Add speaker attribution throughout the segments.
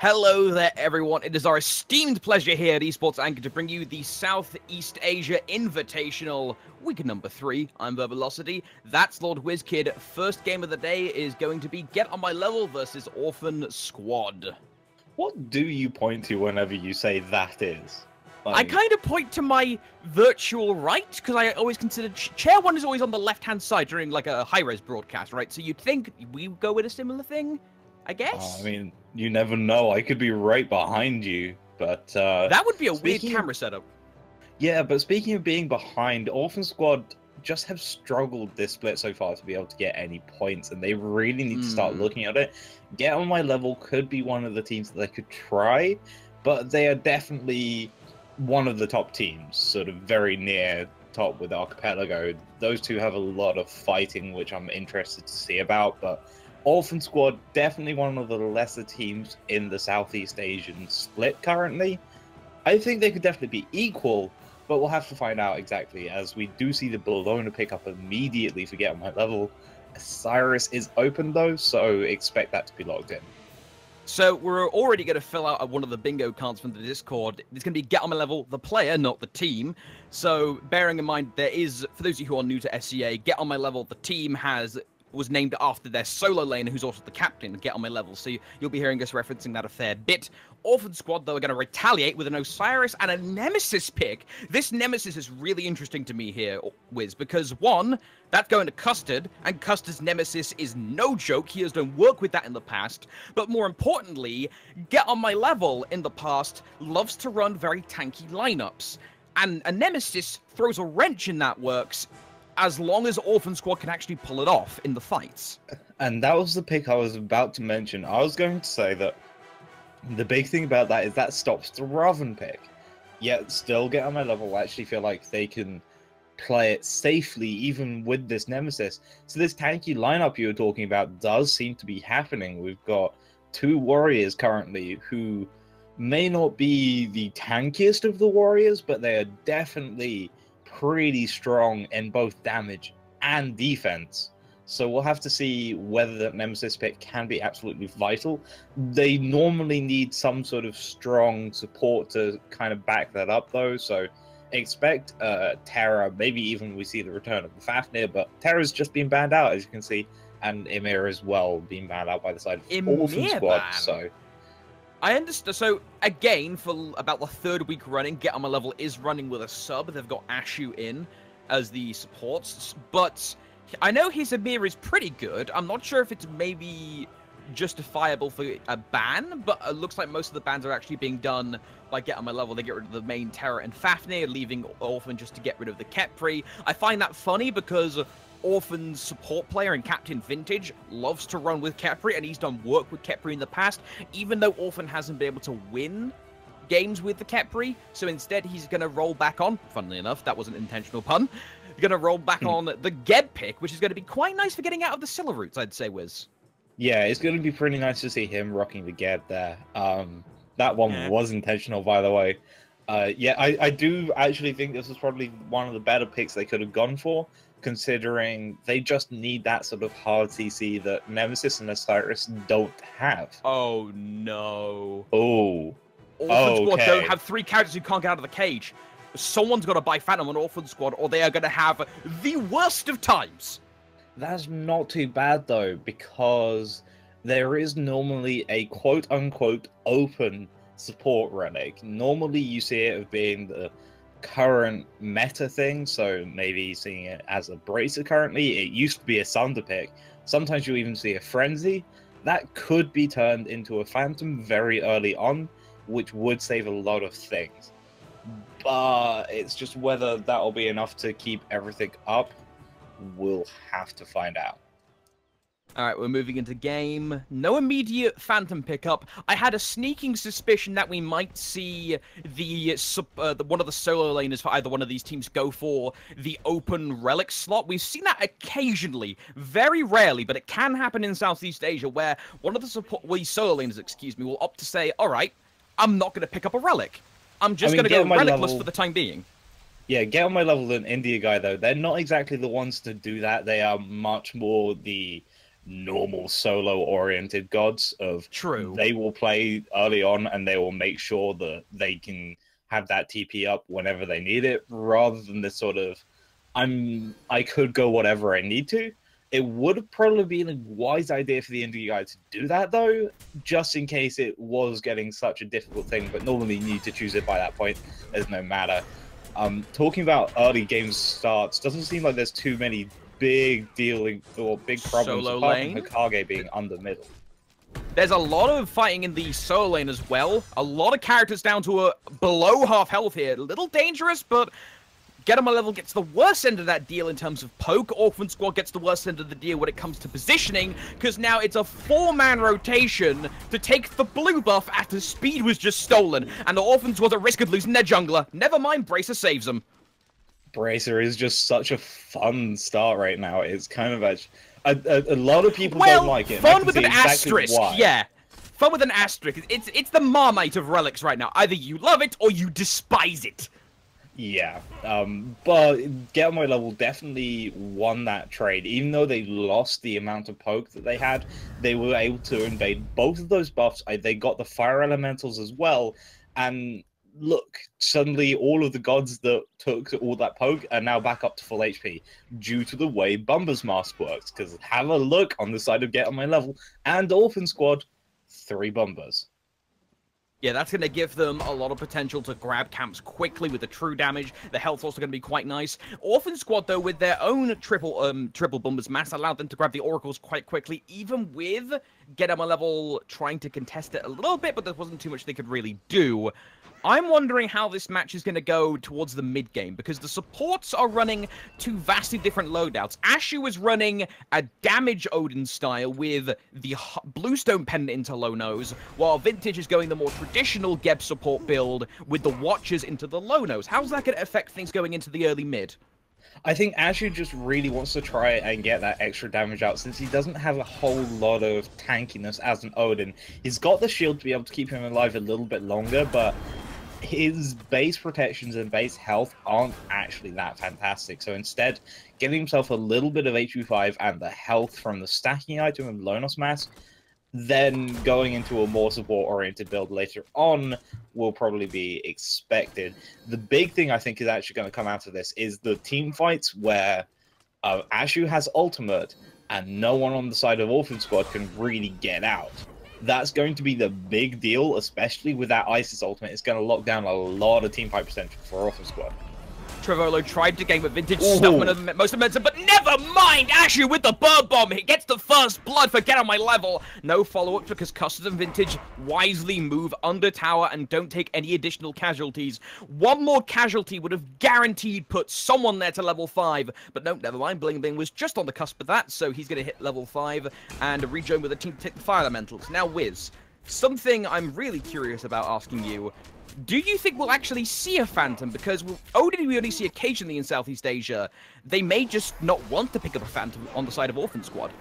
Speaker 1: Hello there, everyone. It is our esteemed pleasure here at Esports Anchor to bring you the Southeast Asia Invitational, week number 3. I'm Vervelocity. That's Lord WizKid. First game of the day is going to be Get On My Level versus Orphan Squad.
Speaker 2: What do you point to whenever you say that is?
Speaker 1: I kind of point to my virtual right, because I always consider chair 1 is always on the left-hand side during like a high-res broadcast, right? So you'd think we go with a similar thing, I guess?
Speaker 2: I mean, you never know. I could be right behind you, but...
Speaker 1: that would be a weird camera setup.
Speaker 2: Yeah, but speaking of being behind, Orphan Squad just have struggled this split so far to be able to get any points, and they really need to start looking at it. Get On My Level could be one of the teams that they could try, but they are definitely one of the top teams, sort of very near top with Archipelago. Those two have a lot of fighting, which I'm interested to see about, but Orphan Squad, definitely one of the lesser teams in the Southeast Asian split currently. I think they could definitely be equal, but we'll have to find out exactly, as we do see the Bologna pick up immediately for Get On My Level. Cyrus is open though, so expect that to be logged in.
Speaker 1: So we're already going to fill out one of the bingo cards from the Discord. It's going to be Get On My Level, the player, not the team. So bearing in mind, there is, for those of you who are new to SCA, Get On My Level, the team was named after their solo laner, who's also the captain, Get On My Level. So you'll be hearing us referencing that a fair bit. Orphan Squad, though, are going to retaliate with an Osiris and a Nemesis pick. This Nemesis is really interesting to me here, Wiz, because one, that's going to Custard, and Custard's Nemesis is no joke. He has done work with that in the past. But more importantly, Get On My Level in the past loves to run very tanky lineups. And a Nemesis throws a wrench in that works, as long as Orphan Squad can actually pull it off in the fights.
Speaker 2: And that was the pick I was about to mention. I was going to say that the big thing about that is that stops the Raven pick. Yet still Get On My Level, I actually feel like they can play it safely even with this Nemesis. So this tanky lineup you were talking about does seem to be happening. We've got two warriors currently who may not be the tankiest of the warriors, but they are definitely pretty strong in both damage and defense. So we'll have to see whether that Nemesis pick can be absolutely vital. They normally need some sort of strong support to kind of back that up, though. So expect Terra, maybe even we see the return of the Fafnir, but Terra's just been banned out, as you can see, and Ymir as well being banned out by the side of Orphan Squad. So
Speaker 1: I understand. So, again, for about the third week running, Get On My Level is running with a sub. They've got Ashu in as the supports, but I know his Ymir is pretty good. I'm not sure if it's maybe justifiable for a ban, but it looks like most of the bans are actually being done by Get On My Level. They get rid of the main Terra and Fafnir, leaving Orphan just to get rid of the Kepri. I find that funny because Orphan's support player and Captain Vintage loves to run with Kepri, and he's done work with Kepri in the past, even though Orphan hasn't been able to win games with the Kepri. So instead, he's going to roll back on, funnily enough, that was an intentional pun, he's going to roll back on the Geb pick, which is going to be quite nice for getting out of the Scylla roots, I'd say, Wiz.
Speaker 2: yeah, it's going to be pretty nice to see him rocking the Geb there. That one was intentional, by the way. Yeah, I do actually think this was probably one of the better picks they could have gone for, considering they just need that sort of hard CC that Nemesis and Osiris don't have.
Speaker 1: Oh, no.
Speaker 2: Oh.
Speaker 1: Orphan Squad don't have 3 characters who can't get out of the cage. Someone's got to buy Phantom on Orphan Squad, or they are going to have the worst of times.
Speaker 2: That's not too bad, though, because there is normally a quote-unquote open support relic. Normally you see it as being the current meta thing, so maybe seeing it as a bracer currently. It used to be a Sunder pick. Sometimes you even see a Frenzy. That could be turned into a Phantom very early on, which would save a lot of things. But it's just whether that'll be enough to keep everything up, we'll have to find out.
Speaker 1: Alright, we're moving into game. No immediate Phantom pickup. I had a sneaking suspicion that we might see one of the solo laners for either one of these teams go for the open relic slot. We've seen that occasionally, very rarely, but it can happen in Southeast Asia, where one of the solo laners, excuse me, will opt to say, alright, I'm not going to pick up a relic. I'm just going to go relicless for the time being.
Speaker 2: Yeah, Get On My Level and India Guy, though, they're not exactly the ones to do that. They are much more the normal solo-oriented gods of
Speaker 1: True.
Speaker 2: they will play early on and they will make sure that they can have that TP up whenever they need it, rather than this sort of I could go whatever I need to. It would have probably been a wise idea for the indie guy to do that, though, just in case it was getting such a difficult thing, but normally you need to choose it by that point. There's no matter. Talking about early game starts, doesn't seem like there's too many big dealing or big problems
Speaker 1: Solo
Speaker 2: apart
Speaker 1: lane.
Speaker 2: from Hokage being under middle.
Speaker 1: There's a lot of fighting in the solo lane as well. A lot of characters down to a below half health here. A little dangerous, but Get On My Level gets the worst end of that deal in terms of poke. Orphan Squad gets the worst end of the deal when it comes to positioning, because now it's a 4-man rotation to take the blue buff after speed was just stolen, and the Orphans was at risk of losing their jungler. Never mind, Bracer saves them.
Speaker 2: Bracer is just such a fun start right now. It's kind of a lot of people
Speaker 1: Well,
Speaker 2: don't like it.
Speaker 1: Fun with an
Speaker 2: exactly
Speaker 1: asterisk,
Speaker 2: why.
Speaker 1: yeah. Fun with an asterisk. It's the Marmite of relics right now. Either you love it or you despise it.
Speaker 2: Yeah, but Get On My Level definitely won that trade. Even though they lost the amount of poke that they had, they were able to invade both of those buffs. They got the fire elementals as well, and look, suddenly all of the gods that took all that poke are now back up to full HP due to the way Bumba's Mask works. Because have a look on the side of Get On My Level and Orphan Squad, 3 Bumbas.
Speaker 1: Yeah, that's going to give them a lot of potential to grab camps quickly with the true damage. The health's also going to be quite nice. Orphan Squad, though, with their own triple Bombers Mass, allowed them to grab the Oracles quite quickly, even with Get On My Level trying to contest it a little bit, but there wasn't too much they could really do. I'm wondering how this match is going to go towards the mid-game, because the supports are running 2 vastly different loadouts. Ashu is running a damage Odin style with the Bluestone pendant into low nose, while Vintage is going the more traditional Geb support build with the Watchers into the low nose. How's that going to affect things going into the early mid?
Speaker 2: I think Ashu just really wants to try and get that extra damage out, since he doesn't have a whole lot of tankiness as an Odin. He's got the shield to be able to keep him alive a little bit longer, but his base protections and base health aren't actually that fantastic. So instead, giving himself a little bit of HP 5 and the health from the stacking item of Lonos Mask, then going into a more support-oriented build later on will probably be expected. The big thing I think is actually going to come out of this is the team fights where Ashu has ultimate and no one on the side of Orphan Squad can really get out. That's going to be the big deal, especially with that Isis ultimate. It's going to lock down a lot of team fight potential for Orphan Squad.
Speaker 1: Trevolo tried to game with Vintage, stuff most momentum, but never mind! Ashu with the bird bomb! He gets the first blood for Get On My Level! No follow-up because Custard and Vintage wisely move under tower and don't take any additional casualties. One more casualty would have guaranteed put someone there to level 5, but no, never mind. Bling Bling was just on the cusp of that, so he's going to hit level 5 and rejoin with a team to take the Fire Elementals. Now, Wiz, something I'm really curious about asking you. Do you think we'll actually see a Phantom? Because Odin we only see occasionally in Southeast Asia. They may just not want to pick up a Phantom on the side of Orphan Squad.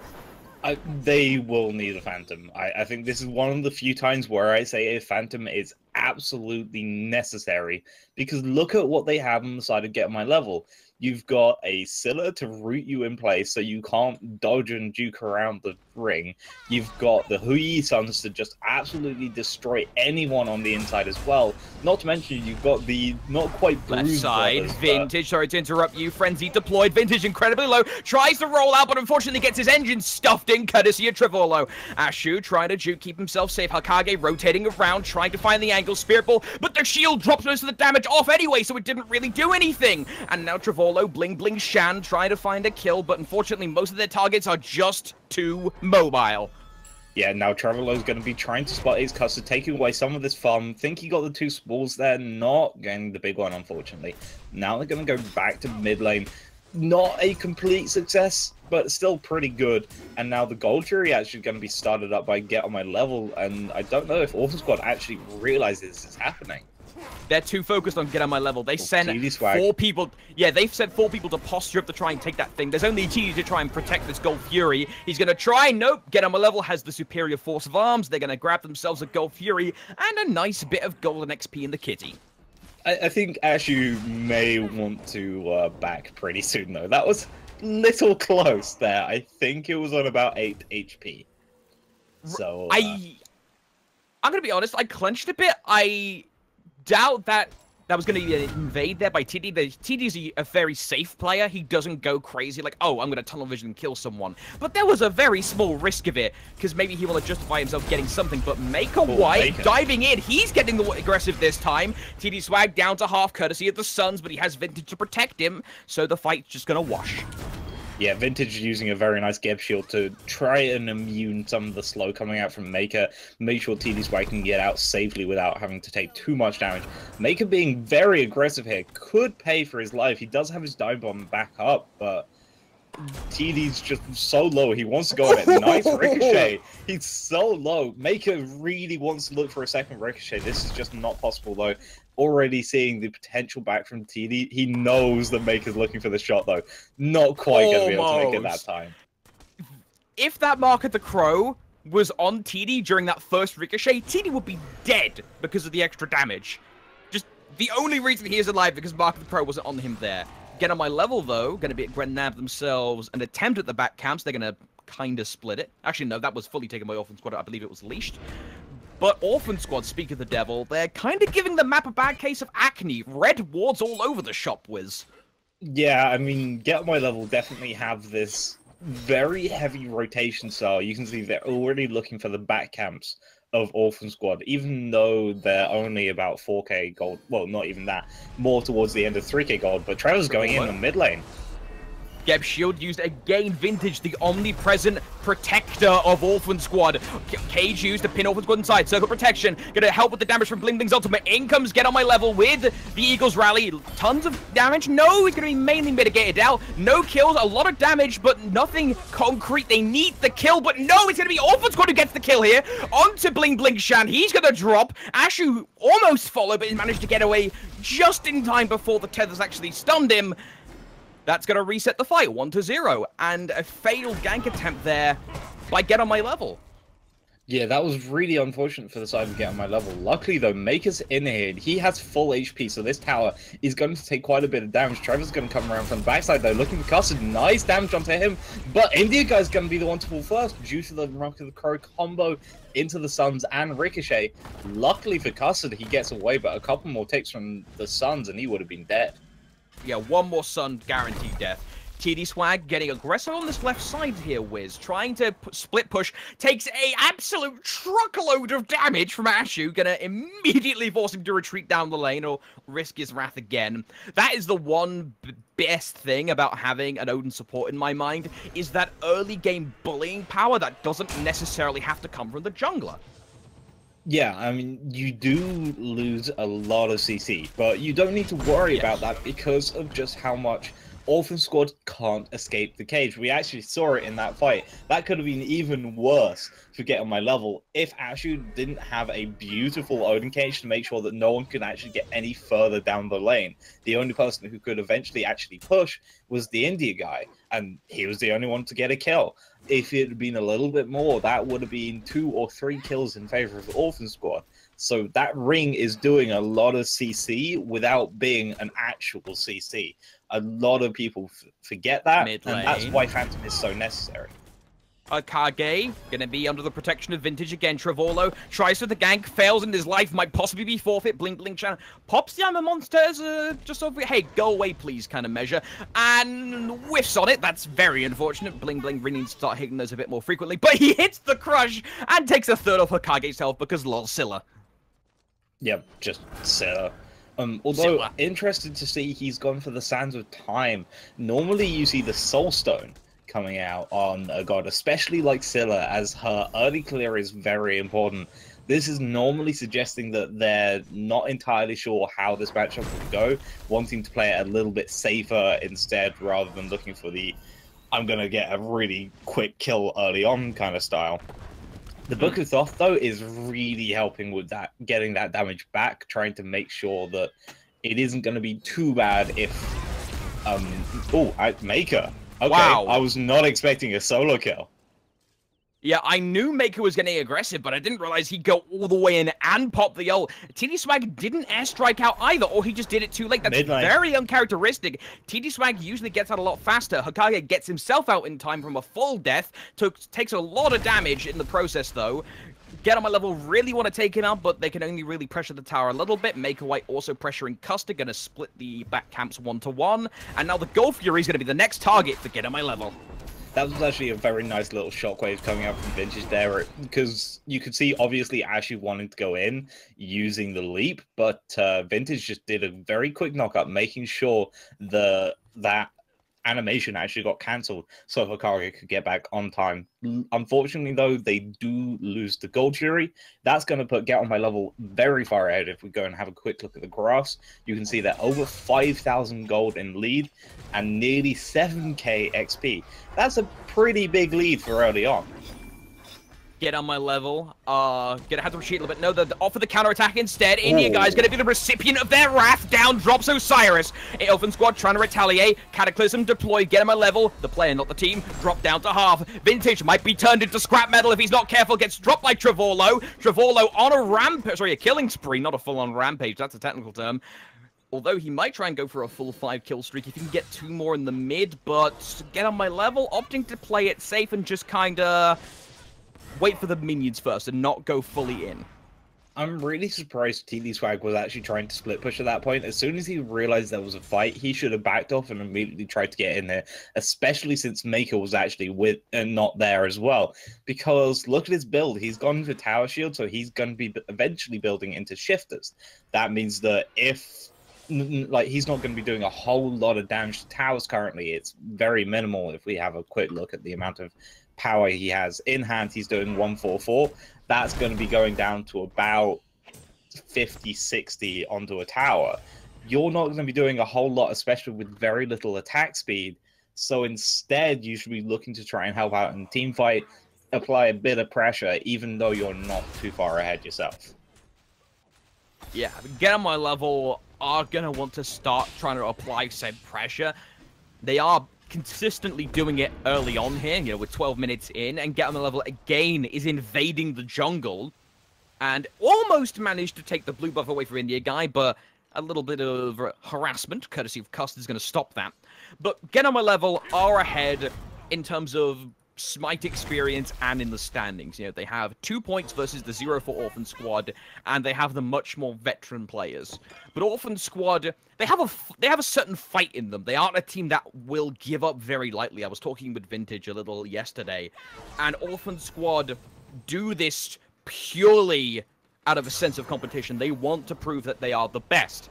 Speaker 2: They will need a Phantom. I think this is one of the few times where I say a Phantom is absolutely necessary. Because look at what they have on the side of Get On My Level. You've got a Scylla to root you in place so you can't dodge and juke around the ring. You've got the Hui Suns to just absolutely destroy anyone on the inside as well. Not to mention you've got the not quite
Speaker 1: left
Speaker 2: bruised
Speaker 1: side,
Speaker 2: brothers,
Speaker 1: Vintage, sorry to interrupt you, Frenzy deployed, Vintage incredibly low, tries to roll out, but unfortunately gets his engine stuffed in, courtesy of Trivolo. Ashu trying to juke, keep himself safe, Hokage rotating around, trying to find the angle, Spirit Ball, but the shield drops most of the damage off anyway, so it didn't really do anything. And now Trivolo, Bling Bling Shan, trying to find a kill, but unfortunately most of their targets are just too mobile.
Speaker 2: Yeah, now Trevorlow's going to be trying to spot his Custard, taking away some of this farm. Think he got the 2 spawns there, not getting the big one, unfortunately. Now they're going to go back to mid lane. Not a complete success, but still pretty good. And now the Gold Fury actually going to be started up by Get On My Level, and I don't know if Orphan Squad actually realizes it's happening.
Speaker 1: They're too focused on Get On My Level. They sent 4 people. Yeah, they've sent 4 people to posture up to try and take that thing. There's only TD to try and protect this Gold Fury. He's going to try. Nope. Get On My Level has the superior force of arms. They're going to grab themselves a Gold Fury and a nice bit of golden XP in the kitty.
Speaker 2: I think Ashu may want to back pretty soon, though. That was little close there. I think it was on about 8 HP. So
Speaker 1: I'm gonna be honest. I clenched a bit. I doubt that was going to be an invade there by TD. TD's a very safe player. He doesn't go crazy like, oh, I'm going to tunnel vision and kill someone. But there was a very small risk of it, because maybe he will justify himself getting something. But Maker White diving in. He's getting the aggressive this time. TD Swag down to half, courtesy of the Suns, but he has Vintage to protect him, so the fight's just going to wash.
Speaker 2: Yeah, Vintage using a very nice Geb shield to try and immune some of the slow coming out from Maker. Make sure TD Swag can get out safely without having to take too much damage. Maker being very aggressive here could pay for his life. He does have his dive bomb back up, but TD's just so low. He wants to go on it. Nice ricochet. He's so low. Maker really wants to look for a second ricochet. This is just not possible, though. Already seeing the potential back from TD. He knows that Maker's looking for the shot, though. Not quite going to be able to make it that time.
Speaker 1: If that Mark of the Crow was on TD during that first ricochet, TD would be dead because of the extra damage. Just the only reason he is alive because Mark of the Crow wasn't on him there. Get on my level, though, going to be at Grenab themselves an attempt at the back camps. They're going to kind of split it. Actually, no, that was fully taken by Orphan Squad. I believe it was leashed. But Orphan Squad, speak of the devil, they're kind of giving the map a bad case of acne. Red wards all over the shop, Wiz.
Speaker 2: Yeah, I mean, Get On My Level definitely have this very heavy rotation style. You can see they're already looking for the back camps of Orphan Squad, even though they're only about 4k gold. Well, not even that. More towards the end of 3k gold, but Trevor's going in the mid lane.
Speaker 1: Geb shield used again. Vintage, the omnipresent protector of Orphan Squad. Cage used to pin Orphan Squad inside. Circle protection. Gonna help with the damage from Bling Bling's ultimate. In comes Get On My Level with the Eagles rally. Tons of damage. No, it's gonna be mainly mitigated out. No kills, a lot of damage, but nothing concrete. They need the kill, but no, it's gonna be Orphan Squad who gets the kill here. Onto Bling Bling Shan. He's gonna drop. Ashu almost followed, but he managed to get away just in time before the tethers actually stunned him. That's going to reset the fight, 1-0, and a failed gank attempt there by Get On My Level.
Speaker 2: Yeah, that was really unfortunate for the side of Get On My Level. Luckily, though, Maker's in here. He has full HP, so this tower is going to take quite a bit of damage. Trevor's going to come around from the backside, though, looking for Custard. Nice damage onto him, but India Guy's going to be the one to fall first due to the Mark of the Crow combo into the Suns and Ricochet. Luckily for Custard, he gets away, but a couple more takes from the Suns, and he would have been dead.
Speaker 1: Yeah, one more Sun, guaranteed death. TD Swag getting aggressive on this left side here, Wiz. Trying to split push. Takes a absolute truckload of damage from Ashu. Gonna immediately force him to retreat down the lane or risk his wrath again. That is the one best thing about having an Odin support in my mind, is that early game bullying power that doesn't necessarily have to come from the jungler.
Speaker 2: Yeah, I mean, you do lose a lot of CC, but you don't need to worry about that because of just how much Orphan Squad can't escape the cage. We actually saw it in that fight. That could have been even worse for Get On My Level if Ashu didn't have a beautiful Odin cage to make sure that no one could actually get any further down the lane. The only person who could eventually actually push was the India guy, and he was the only one to get a kill. If it had been a little bit more, that would have been 2 or 3 kills in favor of the Orphan Squad. So that ring is doing a lot of CC without being an actual CC. A lot of people forget that, and that's why Phantom is so necessary.
Speaker 1: Kage, gonna be under the protection of Vintage again. Trevorlo tries for the gank, fails, and his life might possibly be forfeit. Blink Blink Shannon pops the Amber Monster as just over, hey, go away please kind of measure, and whiffs on it. That's very unfortunate. Bling Bling really needs to start hitting those a bit more frequently, but he hits the crush and takes a third off Kage's health because lol Scylla.
Speaker 2: Yep, just Scylla. Although, interested to see he's gone for the Sands of Time. Normally you see the Soul Stone coming out on a god, especially like Scylla, as her early clear is very important. This is normally suggesting that they're not entirely sure how this matchup will go, wanting to play it a little bit safer instead, rather than looking for the I'm gonna get a really quick kill early on kind of style. The Book of Thoth, though, is really helping with that, getting that damage back, trying to make sure that it isn't going to be too bad if... Maker. Okay, wow. I was not expecting a solo kill.
Speaker 1: Yeah, I knew Maker was getting aggressive, but I didn't realize he'd go all the way in and pop the ult. TD Swag didn't airstrike out either, or he just did it too late. That's very uncharacteristic. TD Swag usually gets out a lot faster. Hokage gets himself out in time from a full death, takes a lot of damage in the process, though. Get on my level really want to take it out, but they can only really pressure the tower a little bit. Maker White also pressuring Custer, going to split the back camps 1-to-1. And now the Gold Fury is going to be the next target for Get on my level.
Speaker 2: That was actually a very nice little shockwave coming out from Vintage there, because you could see obviously Ashu wanting to go in using the leap, but Vintage just did a very quick knockup, making sure that animation actually got cancelled so Hokage could get back on time. Unfortunately, though, they do lose the Gold Fury. That's going to put Get on my level very far ahead. If we go and have a quick look at the graphs, you can see that over 5,000 gold in lead and nearly 7k XP. That's a pretty big lead for early on.
Speaker 1: Get on my level. Gonna have to retreat a little bit. No, they're off for the counterattack instead. India guy's gonna be the recipient of their wrath. Down drops Osiris. Elfin Squad trying to retaliate. Cataclysm deployed. Get on my level. The player, not the team, dropped down to half. Vintage might be turned into scrap metal if he's not careful. Gets dropped by Trevorlo. Trevorlo on a rampage. Sorry, a killing spree, not a full-on rampage. That's a technical term. Although he might try and go for a full 5-kill streak if he can get 2 more in the mid. But Get on my level, opting to play it safe and just kinda wait for the minions first and not go fully in.
Speaker 2: I'm really surprised TD Swag was actually trying to split push at that point. As soon as he realized there was a fight, he should have backed off and immediately tried to get in there, especially since Maker was actually with and not there as well. Because look at his build. He's gone for Tower Shield, so he's going to be eventually building into Shifters. That means that if he's not going to be doing a whole lot of damage to towers currently. It's very minimal if we have a quick look at the amount of power he has in hand. He's doing 144. That's going to be going down to about 50-60 onto a tower. You're not going to be doing a whole lot, especially with very little attack speed. So instead, you should be looking to try and help out in team fight, apply a bit of pressure, even though you're not too far ahead yourself.
Speaker 1: Yeah, Get on my level are going to want to start trying to apply said pressure. They are consistently doing it early on here, you know, with 12 minutes in, and Get on the level again is invading the jungle and almost managed to take the blue buff away from India guy, but a little bit of harassment, courtesy of Cust, is going to stop that. But Get on my level are ahead in terms of smite experience and in the standings. You know, they have 2 points versus the 0 for Orphan Squad, and they have the much more veteran players. But Orphan Squad, they have a certain fight in them. They aren't a team that will give up very lightly. I was talking with Vintage a little yesterday, and Orphan Squad do this purely out of a sense of competition. They want to prove that they are the best,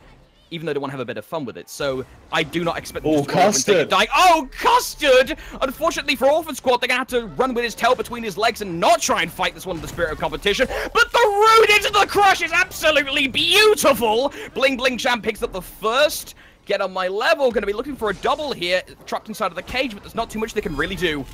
Speaker 1: even though they want to have a bit of fun with it. So I do not expect them to
Speaker 2: Custard!
Speaker 1: Die. Oh, Custard! Unfortunately for Orphan Squad, they're going to have to run with his tail between his legs and not try and fight this one in the spirit of competition. But the route into the crush is absolutely beautiful! Bling Bling Champ picks up the first. Get on my level. Going to be looking for a double here. Trapped inside of the cage, but there's not too much they can really do.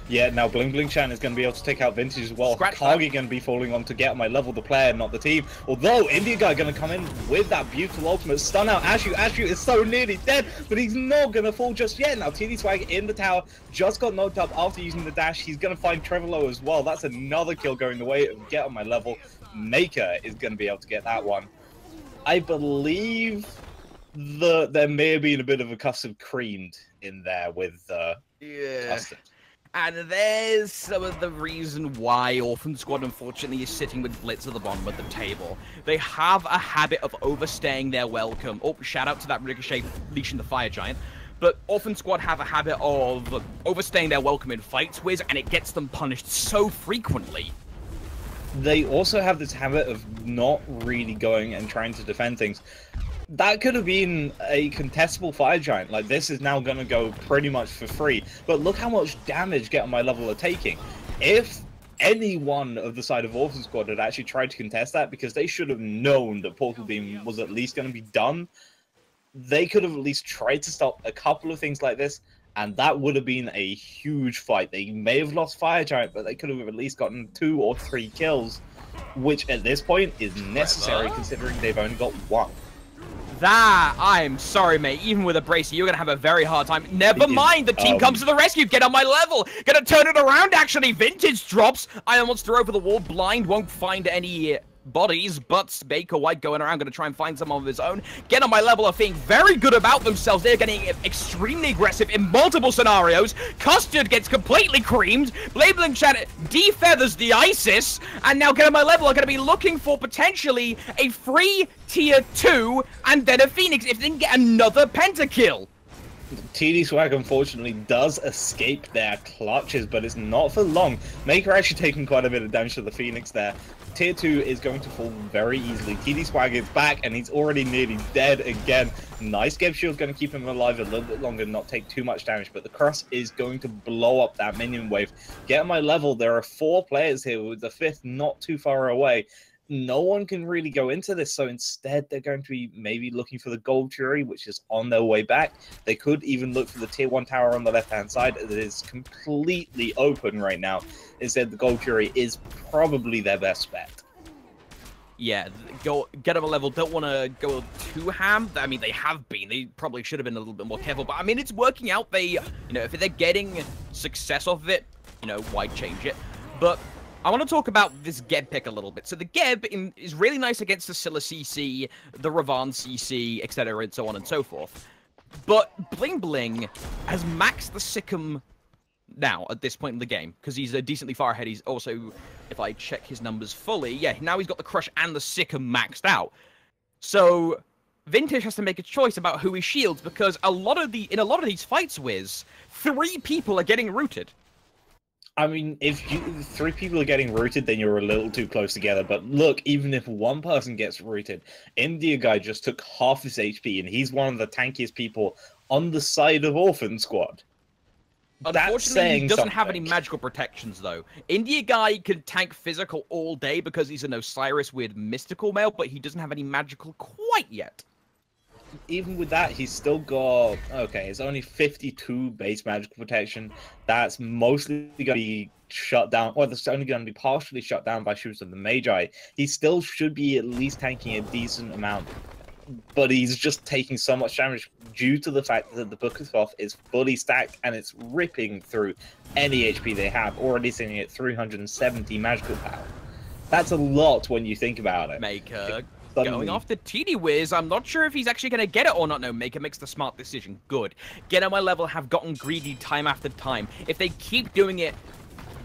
Speaker 2: Yeah, now Bling Bling Chan is going to be able to take out Vintage as well. Kagi going to be falling on to Get on my level, the player, not the team. Although, India guy going to come in with that beautiful ultimate, stun out Ashu. Ashu is so nearly dead, but he's not going to fall just yet. Now, TD Swag in the tower, just got knocked up after using the dash. He's going to find Trevorlo as well. That's another kill going the way of Get on my level. Maker is going to be able to get that one. I believe there may have been a bit of a custard creamed in there with custard.
Speaker 1: And there's some of the reason why Orphan Squad, unfortunately, is sitting with Blitz at the bottom of the table. They have a habit of overstaying their welcome. Oh, shout out to that Ricochet leashing the Fire Giant. But Orphan Squad have a habit of overstaying their welcome in fights, Wiz, and it gets them punished so frequently.
Speaker 2: They also have this habit of not really going and trying to defend things. That could have been a contestable Fire Giant. Like, this is now going to go pretty much for free. But look how much damage Get on my level are taking. If anyone of the side of Orphan Squad had actually tried to contest that, because they should have known that Portal Beam was at least going to be done, they could have at least tried to stop a couple of things like this, and that would have been a huge fight. They may have lost Fire Giant, but they could have at least gotten 2 or 3 kills, which at this point is necessary considering they've only got 1.
Speaker 1: That, I'm sorry, mate. Even with a bracer, you're going to have a very hard time. Never mind, the team comes to the rescue. Get on my level. Gonna turn it around, actually. Vintage drops. Iron wants to throw over the wall. Blind won't find any bodies, but Baker White going around, going to try and find someone of his own. Get on my level of being very good about themselves. They're getting extremely aggressive in multiple scenarios. Custard gets completely creamed. Blabeling Chat defeathers the ISIS, and now Get on my level are going to be looking for potentially a free tier 2 and then a Phoenix if they can get another pentakill.
Speaker 2: TD Swag unfortunately does escape their clutches, but it's not for long. Maker actually taking quite a bit of damage to the Phoenix there. Tier 2 is going to fall very easily. TD Swag is back, and he's already nearly dead again. Nice Geb Shield going to keep him alive a little bit longer and not take too much damage, but the cross is going to blow up that minion wave. Get on my level, there are 4 players here, with the 5th not too far away. No one can really go into this, so instead they're going to be maybe looking for the gold fury, which is on their way back. They could even look for the tier 1 tower on the left hand side that is completely open right now. Instead, the gold fury is probably their best bet.
Speaker 1: Yeah, get them a level. Don't want to go too ham. I mean, they have been. They probably should have been a little bit more careful. But I mean, it's working out. They, if they're getting success off of it, why change it? But I want to talk about this Geb pick a little bit. So the Geb is really nice against the Scylla CC, the Ravan CC, etc., and so on and so forth. But Bling Bling has maxed the Sikkim now at this point in the game, because he's decently far ahead. He's also, if I check his numbers fully, yeah, now he's got the Crush and the Sikkim maxed out. So Vintage has to make a choice about who he shields, because in a lot of these fights, Wiz, 3 people are getting rooted.
Speaker 2: I mean, if 3 people are getting rooted, then you're a little too close together. But look, even if 1 person gets rooted, India guy just took half his HP, and he's one of the tankiest people on the side of Orphan Squad.
Speaker 1: Unfortunately, he doesn't have any magical protections, though. India guy can tank physical all day because he's an Osiris with mystical mail, but he doesn't have any magical quite yet.
Speaker 2: Even with that, he's still got, okay, it's only 52 base magical protection. That's mostly going to be shut down, or that's only going to be partially shut down by Shoes of the Magi. He still should be at least tanking a decent amount, but he's just taking so much damage due to the fact that the Book of Thoth is fully stacked and it's ripping through any HP they have, already sitting at 370 magical power. That's a lot when you think about it.
Speaker 1: Maker going after TD Wiz. I'm not sure if he's actually going to get it or not. No, Maker makes the smart decision. Good. Get on my level have gotten greedy time after time. If they keep doing it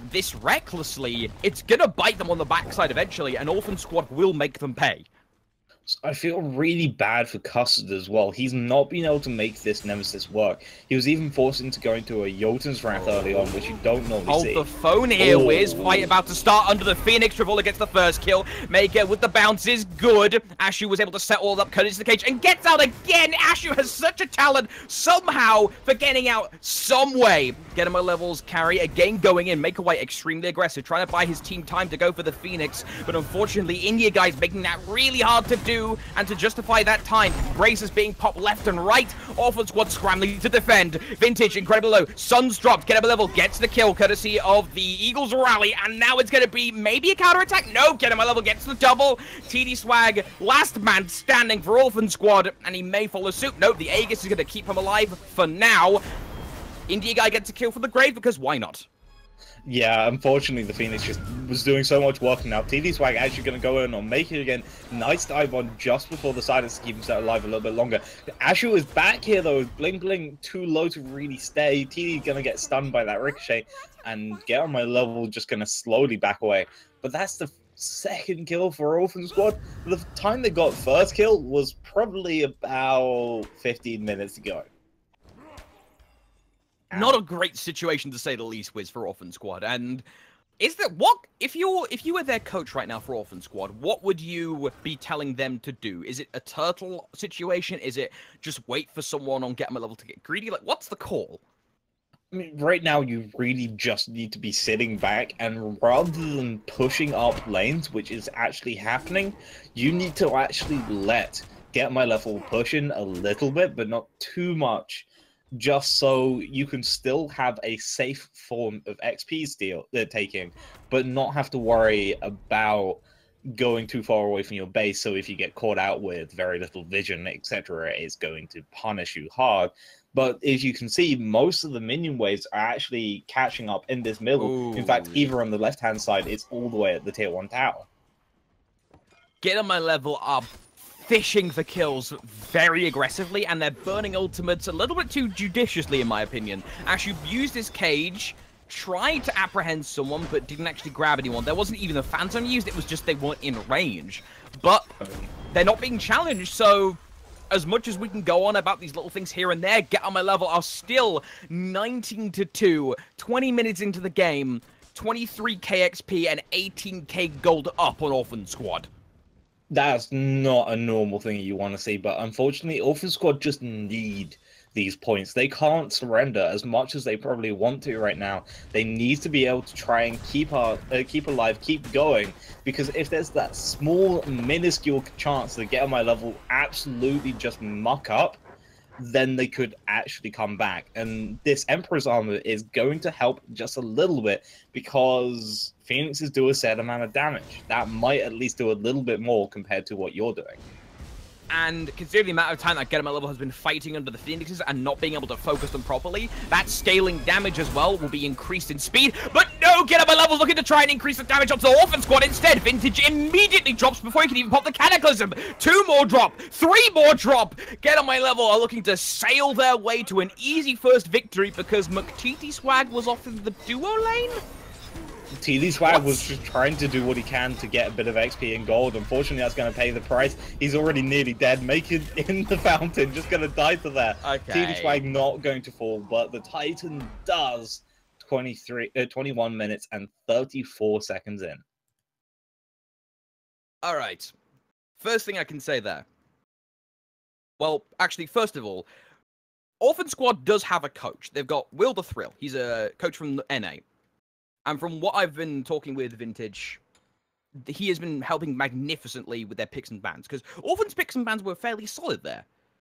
Speaker 1: this recklessly, it's going to bite them on the backside eventually, and Orphan Squad will make them pay.
Speaker 2: I feel really bad for Custard as well. He's not been able to make this Nemesis work. He was even forced into going to a Jotun's Wrath early on, which you don't normally see.
Speaker 1: Hold the phone here, Wiz. Fight about to start under the Phoenix. Travolta gets the first kill. Maker with the bounces. Good. Ashu was able to set all up, cut into the cage, and gets out again. Ashu has such a talent somehow for getting out some way. Get him a levels carry again going in. Maker White extremely aggressive, trying to buy his team time to go for the Phoenix. But unfortunately, India guys making that really hard to do. And to justify that time, braces being popped left and right. Orphan Squad scrambling to defend. Vintage incredibly low. Sun's dropped. Get up a level. Gets the kill courtesy of the Eagles rally. And now it's going to be maybe a counterattack. No, get him a level. Gets the double. TD Swag, last man standing for Orphan Squad. And he may follow suit. No, the Aegis is going to keep him alive for now. India guy gets a kill for the grave because why not?
Speaker 2: Yeah, unfortunately, the Phoenix just was doing so much work. Now, TD Swag actually going to go in on Make It again. Nice dive on just before the silence to keep himself alive a little bit longer. Ashu is back here, though. Bling Bling too low to really stay. TD going to get stunned by that ricochet. And Get on my level just going to slowly back away. But that's the 2nd kill for Orphan Squad. The time they got first kill was probably about 15 minutes ago.
Speaker 1: Not a great situation to say the least, Wiz, for Orphan Squad. And is that what if you were their coach right now for Orphan Squad, what would you be telling them to do? Is it a turtle situation? Is it just wait for someone on Get 'em a level to get greedy? Like, what's the call?
Speaker 2: I mean, right now you really just need to be sitting back, and rather than pushing up lanes, which is actually happening, you need to actually let Get My Level push in a little bit, but not too much. Just so you can still have a safe form of XP taking, but not have to worry about going too far away from your base, so if you get caught out with very little vision, etc., it's going to punish you hard. But as you can see, most of the minion waves are actually catching up in this middle.
Speaker 1: Ooh.
Speaker 2: In fact, even on the left-hand side, it's all the way at the tier 1 tower.
Speaker 1: Get on my level are fishing for kills very aggressively, and they're burning ultimates a little bit too judiciously, in my opinion. Actually, used this cage, tried to apprehend someone, but didn't actually grab anyone. There wasn't even a phantom used, it was just they weren't in range. But they're not being challenged, so as much as we can go on about these little things here and there, Get on my level are still 19-2, 20 minutes into the game, 23k XP and 18k gold up on Orphan Squad.
Speaker 2: That's not a normal thing you want to see, but unfortunately, Orphan Squad just need these points. They can't surrender as much as they probably want to right now. They need to be able to try and keep alive, keep going, because if there's that small, minuscule chance to Get on my level absolutely just muck up, then they could actually come back. And this Emperor's Armor is going to help just a little bit, because Phoenixes do a set amount of damage. That might at least do a little bit more compared to what you're doing.
Speaker 1: And considering the amount of time that Get on my level has been fighting under the Phoenixes and not being able to focus them properly, that scaling damage as well will be increased in speed. But no, Get on my level looking to try and increase the damage onto the Orphan Squad instead. Vintage immediately drops before he can even pop the Cataclysm. 2 more drop, 3 more drop. Get on my level are looking to sail their way to an easy first victory because McTT Swag was off in the duo lane.
Speaker 2: TD Swag was just trying to do what he can to get a bit of XP and gold. Unfortunately, that's going to pay the price. He's already nearly dead. Make it in the fountain. Just going to die to that.
Speaker 1: Okay.
Speaker 2: TD Swag not going to fall, but the Titan does. 21 minutes and 34 seconds in.
Speaker 1: All right. First thing I can say there. Well, actually, first of all, Orphan Squad does have a coach. They've got Will the Thrill. He's a coach from NA. And from what I've been talking with Vintage, he has been helping magnificently with their picks and bans, because Orphan's picks and bans were fairly solid there,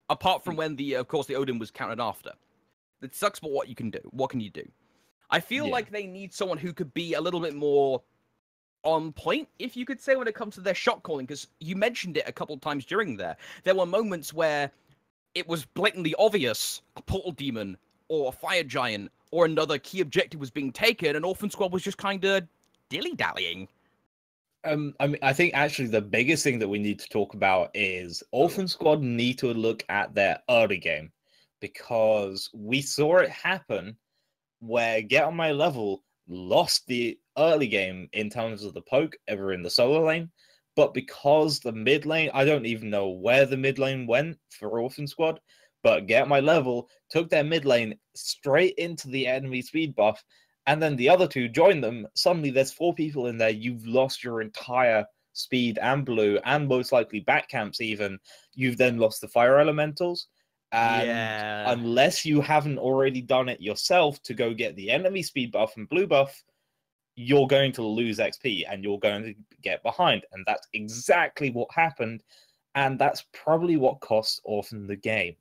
Speaker 1: apart from when of course, the Odin was counted after. It sucks, but what you can do? What can you do? I feel like they need someone who could be a little bit more on point, if you could say, when it comes to their shot calling, because you mentioned it a couple of times during there. There were moments where it was blatantly obvious a Portal Demon or a Fire Giant or another key objective was being taken, and Orphan Squad was just kind of dilly-dallying.
Speaker 2: I mean, I think actually the biggest thing that we need to talk about is Orphan Squad need to look at their early game, because we saw it happen where Get on my level lost the early game in terms of the poke ever in the solo lane, but because the mid lane, I don't even know where the mid lane went for Orphan Squad, but Get my level took their mid lane straight into the enemy speed buff, and then the other two joined them. Suddenly there's 4 people in there. You've lost your entire speed and blue, and most likely back camps even. You've then lost the fire elementals. And unless you haven't already done it yourself to go get the enemy speed buff and blue buff, you're going to lose XP and you're going to get behind. And that's exactly what happened. And that's probably what cost Orphan the game.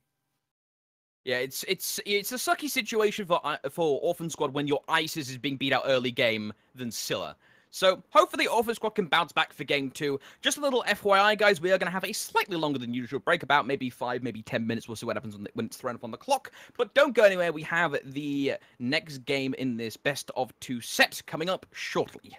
Speaker 1: Yeah, it's a sucky situation for Orphan Squad when your ISIS is being beat out early game than Scylla. So hopefully Orphan Squad can bounce back for game 2. Just a little FYI, guys, we are going to have a slightly longer than usual break, about maybe 5, maybe 10 minutes. We'll see what happens when it's thrown up on the clock. But don't go anywhere. We have the next game in this best of 2 set coming up shortly.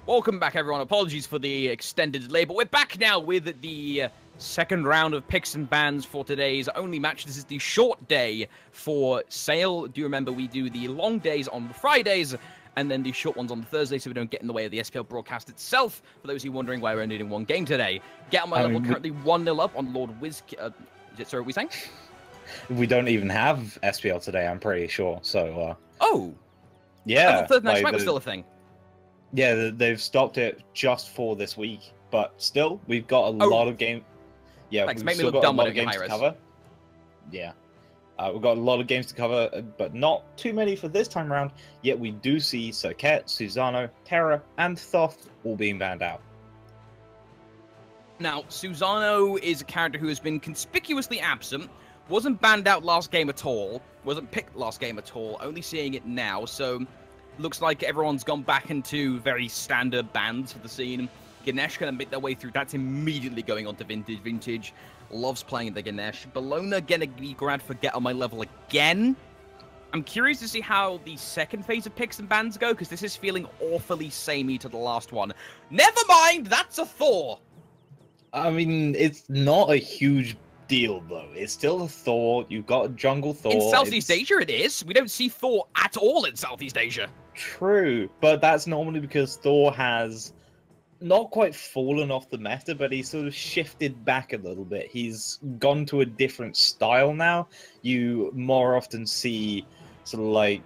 Speaker 1: Welcome back, everyone. Apologies for the extended delay, but we're back now with the second round of picks and bans for today's only match. This is the short day for Sale. Do you remember we do the long days on Fridays and then the short ones on Thursday, so we don't get in the way of the SPL broadcast itself? For those of you wondering why we're only doing one game today, Get On My Level currently 1-0 up on Lord Wiz... sorry, what are we saying?
Speaker 2: We don't even have SPL today, I'm pretty sure, so...
Speaker 1: Oh!
Speaker 2: Yeah.
Speaker 1: I thought Thursday Night was still a thing.
Speaker 2: Yeah, they've stopped it just for this week, but still, we've got a lot of games. Yeah,
Speaker 1: thanks.
Speaker 2: we've
Speaker 1: Make me
Speaker 2: still
Speaker 1: look
Speaker 2: got a
Speaker 1: dumb
Speaker 2: lot
Speaker 1: when
Speaker 2: of
Speaker 1: I get
Speaker 2: games to
Speaker 1: high-res.
Speaker 2: cover. Yeah, we've got a lot of games to cover, but not too many for this time around. Yet we do see Circuit, Susano, Terra, and Thoth all being banned out.
Speaker 1: Now, Susano is a character who has been conspicuously absent, wasn't banned out last game at all, wasn't picked last game at all, only seeing it now, so looks like everyone's gone back into very standard bans for the scene. Ganesh gonna make their way through, that's immediately going on to Vintage. Vintage loves playing the Ganesh. Bologna gonna be grabbed for Get On My Level again. I'm curious to see how the second phase of picks and bans go, because this is feeling awfully samey to the last one. Never mind, that's a Thor!
Speaker 2: I mean, it's not a huge deal, though. It's still a Thor. You've got a Jungle Thor.
Speaker 1: In Southeast Asia, it is. We don't see Thor at all in Southeast Asia.
Speaker 2: True, but that's normally because Thor has not quite fallen off the meta, but he's sort of shifted back a little bit. He's gone to a different style now. You more often see sort of like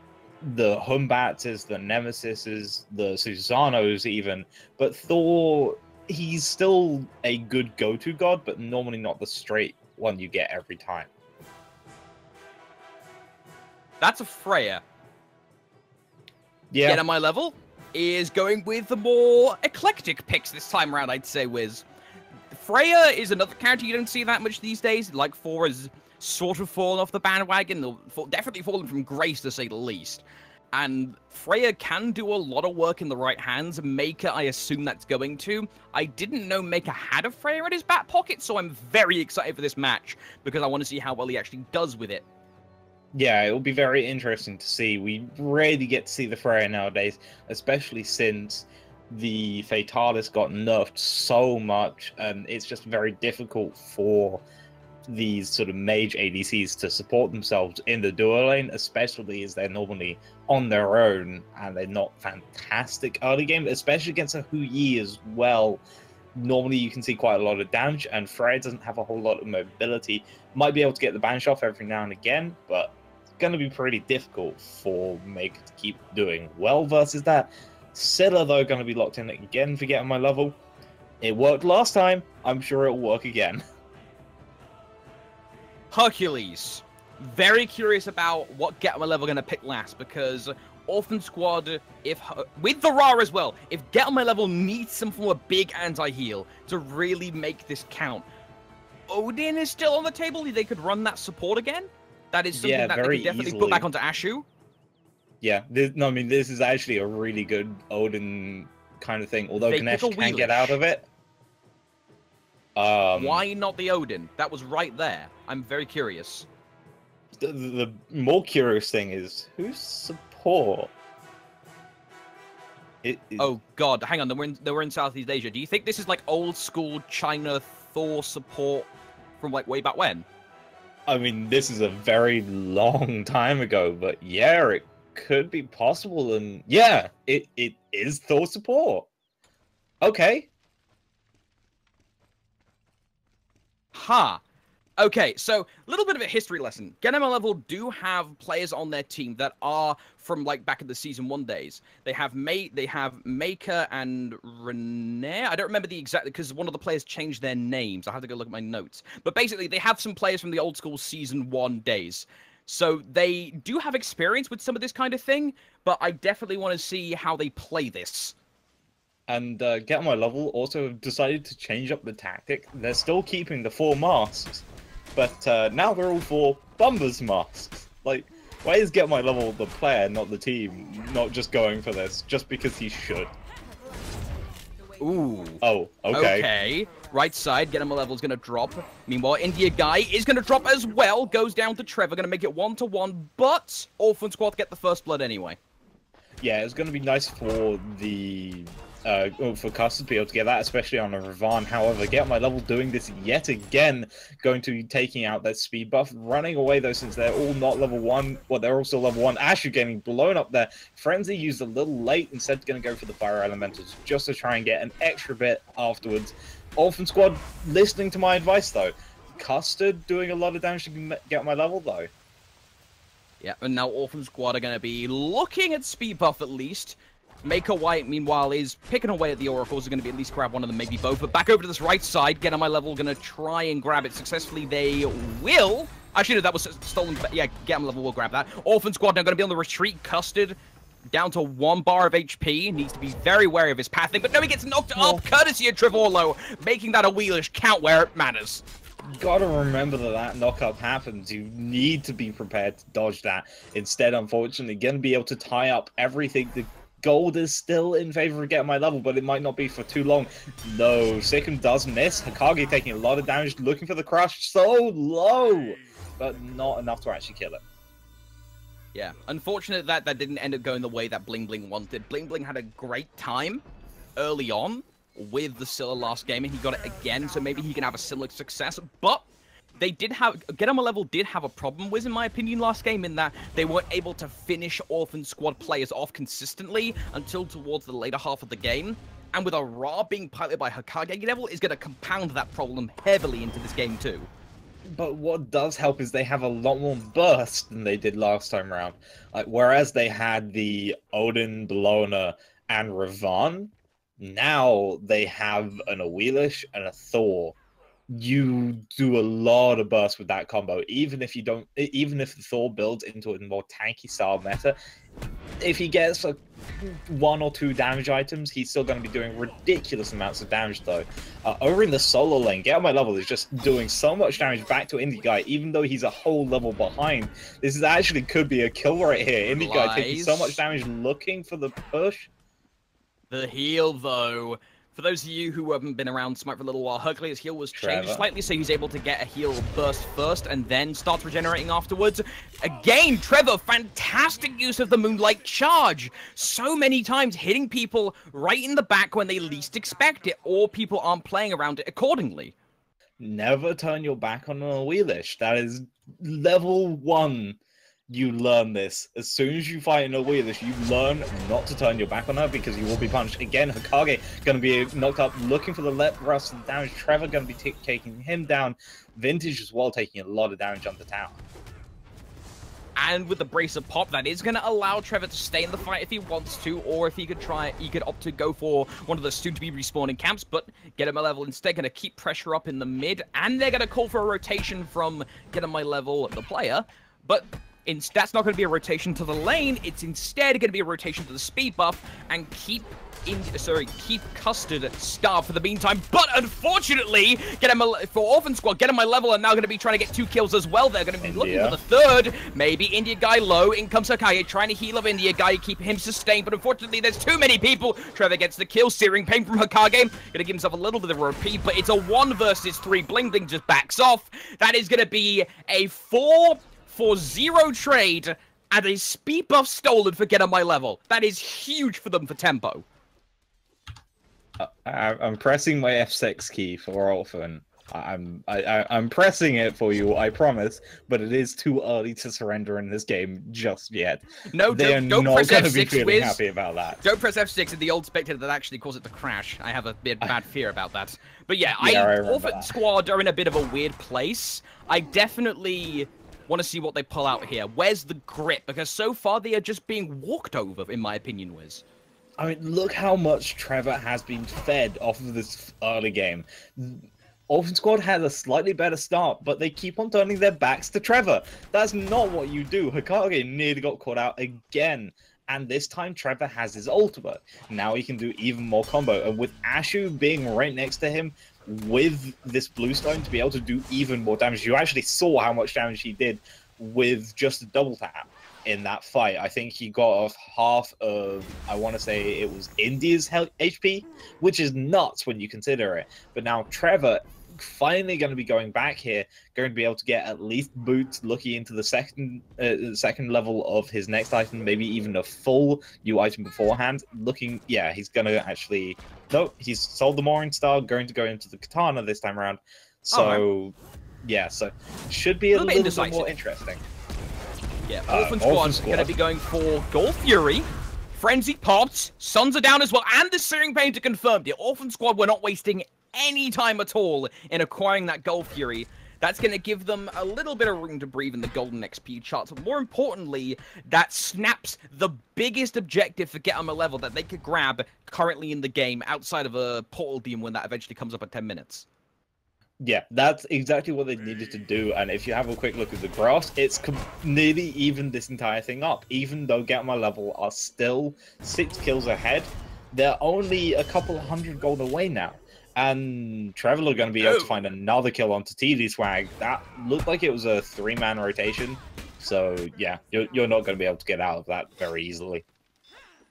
Speaker 2: the Humbats, the Nemesises, the Susanos even, but Thor, he's still a good go-to god, but normally not the straight one you get every time.
Speaker 1: That's a Freya.
Speaker 2: Yeah.
Speaker 1: Get On My Level is going with the more eclectic picks this time around, I'd say, Wiz. Freya is another character you don't see that much these days. Like, Thor has sort of fallen off the bandwagon, definitely fallen from grace, to say the least. And Freya can do a lot of work in the right hands. Maker, I assume that's going to. I didn't know Maker had a Freya in his back pocket, so I'm very excited for this match, because I want to see how well he actually does with it.
Speaker 2: Yeah, it will be very interesting to see. We rarely get to see the Freya nowadays, especially since the Fatalis got nerfed so much, and it's just very difficult for these sort of mage ADCs to support themselves in the duo lane, especially as they're normally on their own, and they're not fantastic early game, especially against a Hu Yi as well. Normally you can see quite a lot of damage, and Freya doesn't have a whole lot of mobility. Might be able to get the banish off every now and again, but going to be pretty difficult for Maker to keep doing well versus that. Scylla, though, going to be locked in again for Get On My Level. It worked last time. I'm sure it'll work again.
Speaker 1: Hercules. Very curious about what Get On My Level going to pick last, because Orphan Squad, with the Ra as well, if Get On My Level needs some form of big anti-heal to really make this count, Odin is still on the table. They could run that support again. That is something that they could definitely
Speaker 2: easily
Speaker 1: put back onto Ashu.
Speaker 2: Yeah, I mean, this is actually a really good Odin kind of thing, although Ganesh can get out of it.
Speaker 1: Why not the Odin? That was right there. I'm very curious.
Speaker 2: The more curious thing is, who's support?
Speaker 1: Oh god, hang on, they were in Southeast Asia. Do you think this is like old school China Thor support from like way back when?
Speaker 2: I mean, this is a very long time ago, but yeah, it could be possible, and yeah, it is Thor support. Okay.
Speaker 1: Huh. Okay, so a little bit of a history lesson. Get On My Level do have players on their team that are from like back in the Season 1 days. They have Maker and Renee. I don't remember the exact, because one of the players changed their names. I have to go look at my notes. But basically, they have some players from the old school Season 1 days. So they do have experience with some of this kind of thing, but I definitely want to see how they play this.
Speaker 2: And Get On My Level also decided to change up the tactic. They're still keeping the 4 masks, but now they're all 4 Bombers masks. Like, why is Get On My Level the player, not the team, not just going for this, just because he should?
Speaker 1: Ooh.
Speaker 2: Oh, okay.
Speaker 1: Okay. Right side, Get On My Level is going to drop. Meanwhile, India Guy is going to drop as well. Goes down to Trevor, going to make it 1-1, but Orphan Squad get the first blood anyway.
Speaker 2: Yeah, it's going to be nice for the for Custard to be able to get that, especially on a Ravon. However, Get My Level doing this yet again, going to be taking out that speed buff, running away though since they're all not level 1. Well, they're also level 1. Ashu getting blown up there. Frenzy used a little late, instead going to go for the Fire Elementals just to try and get an extra bit afterwards. Orphan Squad listening to my advice though. Custard doing a lot of damage to Get My Level though.
Speaker 1: Yeah, and now Orphan Squad are going to be looking at speed buff at least. Maker White, meanwhile, is picking away at the Oracles. Are going to be at least grab one of them, maybe both. But back over to this right side, Get On My Level, going to try and grab it successfully. They will. Actually, no, that was stolen. Yeah, Get On My Level will grab that. Orphan Squad now going to be on the retreat. Custard down to 1 bar of HP. Needs to be very wary of his pathing. But no, he gets knocked up, courtesy of Trevorlo, making that a wheelish count where it matters.
Speaker 2: Gotta remember that knock-up happens. You need to be prepared to dodge that. Instead, unfortunately, gonna be able to tie up everything. The gold is still in favor of Get My Level, but it might not be for too long. No, Sikkim does miss. Hokage taking a lot of damage, looking for the crush. So low, but not enough to actually kill it.
Speaker 1: Yeah, unfortunate that that didn't end up going the way that Bling Bling wanted. Bling Bling had a great time early on with the Scylla last game, and he got it again, so maybe he can have a similar success. But they did have, Get On My Level did have a problem with, in my opinion, last game, in that they weren't able to finish Orphan Squad players off consistently until towards the later half of the game. And with a Ra being piloted by Hokage level, is going to compound that problem heavily into this game too.
Speaker 2: But what does help is they have a lot more burst than they did last time around. Like, whereas they had the Odin, Bellona, and Ravon, now they have an Awelish and a Thor. You do a lot of burst with that combo, even if you don't. Even if the Thor builds into a more tanky style meta, if he gets like 1 or 2 damage items, he's still going to be doing ridiculous amounts of damage though. Over in the solo lane, Get On My Level is just doing so much damage back to Indie Guy, even though he's a whole level behind. This is actually could be a kill right here. Indie Guy taking so much damage, looking for the push.
Speaker 1: The heal, though. For those of you who haven't been around Smite for a little while, Hercules' heal was changed slightly, so he's able to get a heal burst first and then starts regenerating afterwards. Again, Trevor, fantastic use of the Moonlight Charge. So many times hitting people right in the back when they least expect it, or people aren't playing around it accordingly.
Speaker 2: Never turn your back on a Wheelish. That is level 1. You learn this. As soon as you fight in a Wheelish, you learn not to turn your back on her because you will be punished. Again, Hokage going to be knocked up, looking for the rest of the damage. Trevor going to be taking him down. Vintage as well, taking a lot of damage on the tower.
Speaker 1: And with the Brace of Pop, that is going to allow Trevor to stay in the fight if he wants to, or if he could try, he could opt to go for one of the soon-to-be respawning camps, but Get On My Level instead going to keep pressure up in the mid, and they're going to call for a rotation from Get On My Level, the player, but that's not going to be a rotation to the lane. It's instead going to be a rotation to the speed buff and keep Custard starved for the meantime. But unfortunately, for Orphan Squad, Get On My Level are now going to be trying to get 2 kills as well. They're going to be looking for the third. Maybe India Guy low. In comes Hokage trying to heal up India Guy, keep him sustained. But unfortunately, there's too many people. Trevor gets the kill. Searing Pain from Hokage. Going to give himself a little bit of a repeat, but it's a 1 versus 3. Bling Bling just backs off. That is going to be a 4-for-0 trade and a speed buff stolen for Get On My Level. That is huge for them for tempo.
Speaker 2: I'm pressing my F6 key for Orphan. I'm pressing it for you, I promise, but it is too early to surrender in this game just yet.
Speaker 1: No,
Speaker 2: they're
Speaker 1: don't
Speaker 2: not
Speaker 1: press
Speaker 2: going to
Speaker 1: F6,
Speaker 2: be feeling
Speaker 1: Wiz.
Speaker 2: happy about that.
Speaker 1: Don't press F6 in the old spectator that actually caused it to crash. I have a bad fear about that. But yeah, Orphan Squad are in a bit of a weird place. I definitely want to see what they pull out here. Where's the grip? Because so far they are just being walked over, in my opinion, Wiz.
Speaker 2: I mean, look how much Trevor has been fed off of this early game. Orphan Squad had a slightly better start, but they keep on turning their backs to Trevor. That's not what you do. Hokage nearly got caught out again. And this time, Trevor has his ultimate. Now he can do even more combo. And with Ashu being right next to him, with this Bluestone to be able to do even more damage. You actually saw how much damage he did with just a double tap in that fight. I think he got off half of, I want to say it was India's HP, which is nuts when you consider it. But now Trevor finally going to be going back here, going to be able to get at least boots, looking into the second level of his next item, maybe even a full new item beforehand. Looking, yeah, he's going to actually, no, he's sold the Mooring Star, going to go into the Katana this time around. So, yeah, so should be a little bit more interesting.
Speaker 1: Yeah, Orphan Squad's going to be going for Gold Fury. Frenzy popped, Suns are down as well, and the Searing Painter confirmed it. Orphan Squad were not wasting any time at all in acquiring that Gold Fury. That's going to give them a little bit of room to breathe in the golden XP charts. But more importantly, that snaps the biggest objective for Get On My Level that they could grab currently in the game outside of a Portal Demon when that eventually comes up at 10 minutes.
Speaker 2: Yeah, that's exactly what they needed to do, and if you have a quick look at the graphs, it's nearly evened this entire thing up. Even though Get On My Level are still 6 kills ahead, they're only a couple hundred gold away now. And Trevor are going to be able to find another kill onto TD Swag. That looked like it was a 3-man rotation, so yeah, you're not going to be able to get out of that very easily.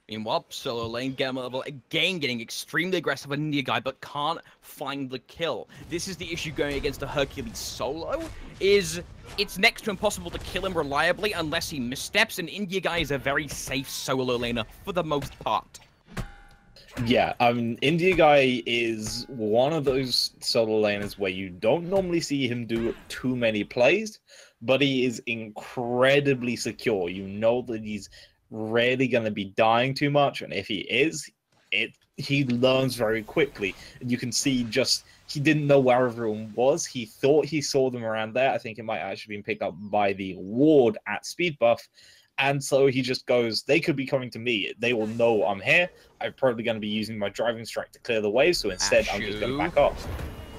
Speaker 1: Meanwhile, solo lane, Get On My Level again getting extremely aggressive on India guy, but can't find the kill. This is the issue going against a Hercules solo, is it's next to impossible to kill him reliably unless he missteps, and India guy is a very safe solo laner for the most part.
Speaker 2: Yeah, I mean, India guy is one of those solo laners where you don't normally see him do too many plays, but he is incredibly secure. You know that he's rarely going to be dying too much, and if he is, he learns very quickly. And you can see just he didn't know where everyone was. He thought he saw them around there. I think it might actually been picked up by the ward at speed buff, and so he just goes, they could be coming to me, they will know I'm here. I'm probably going to be using my driving strike to clear the way, so instead I'm just going to back off.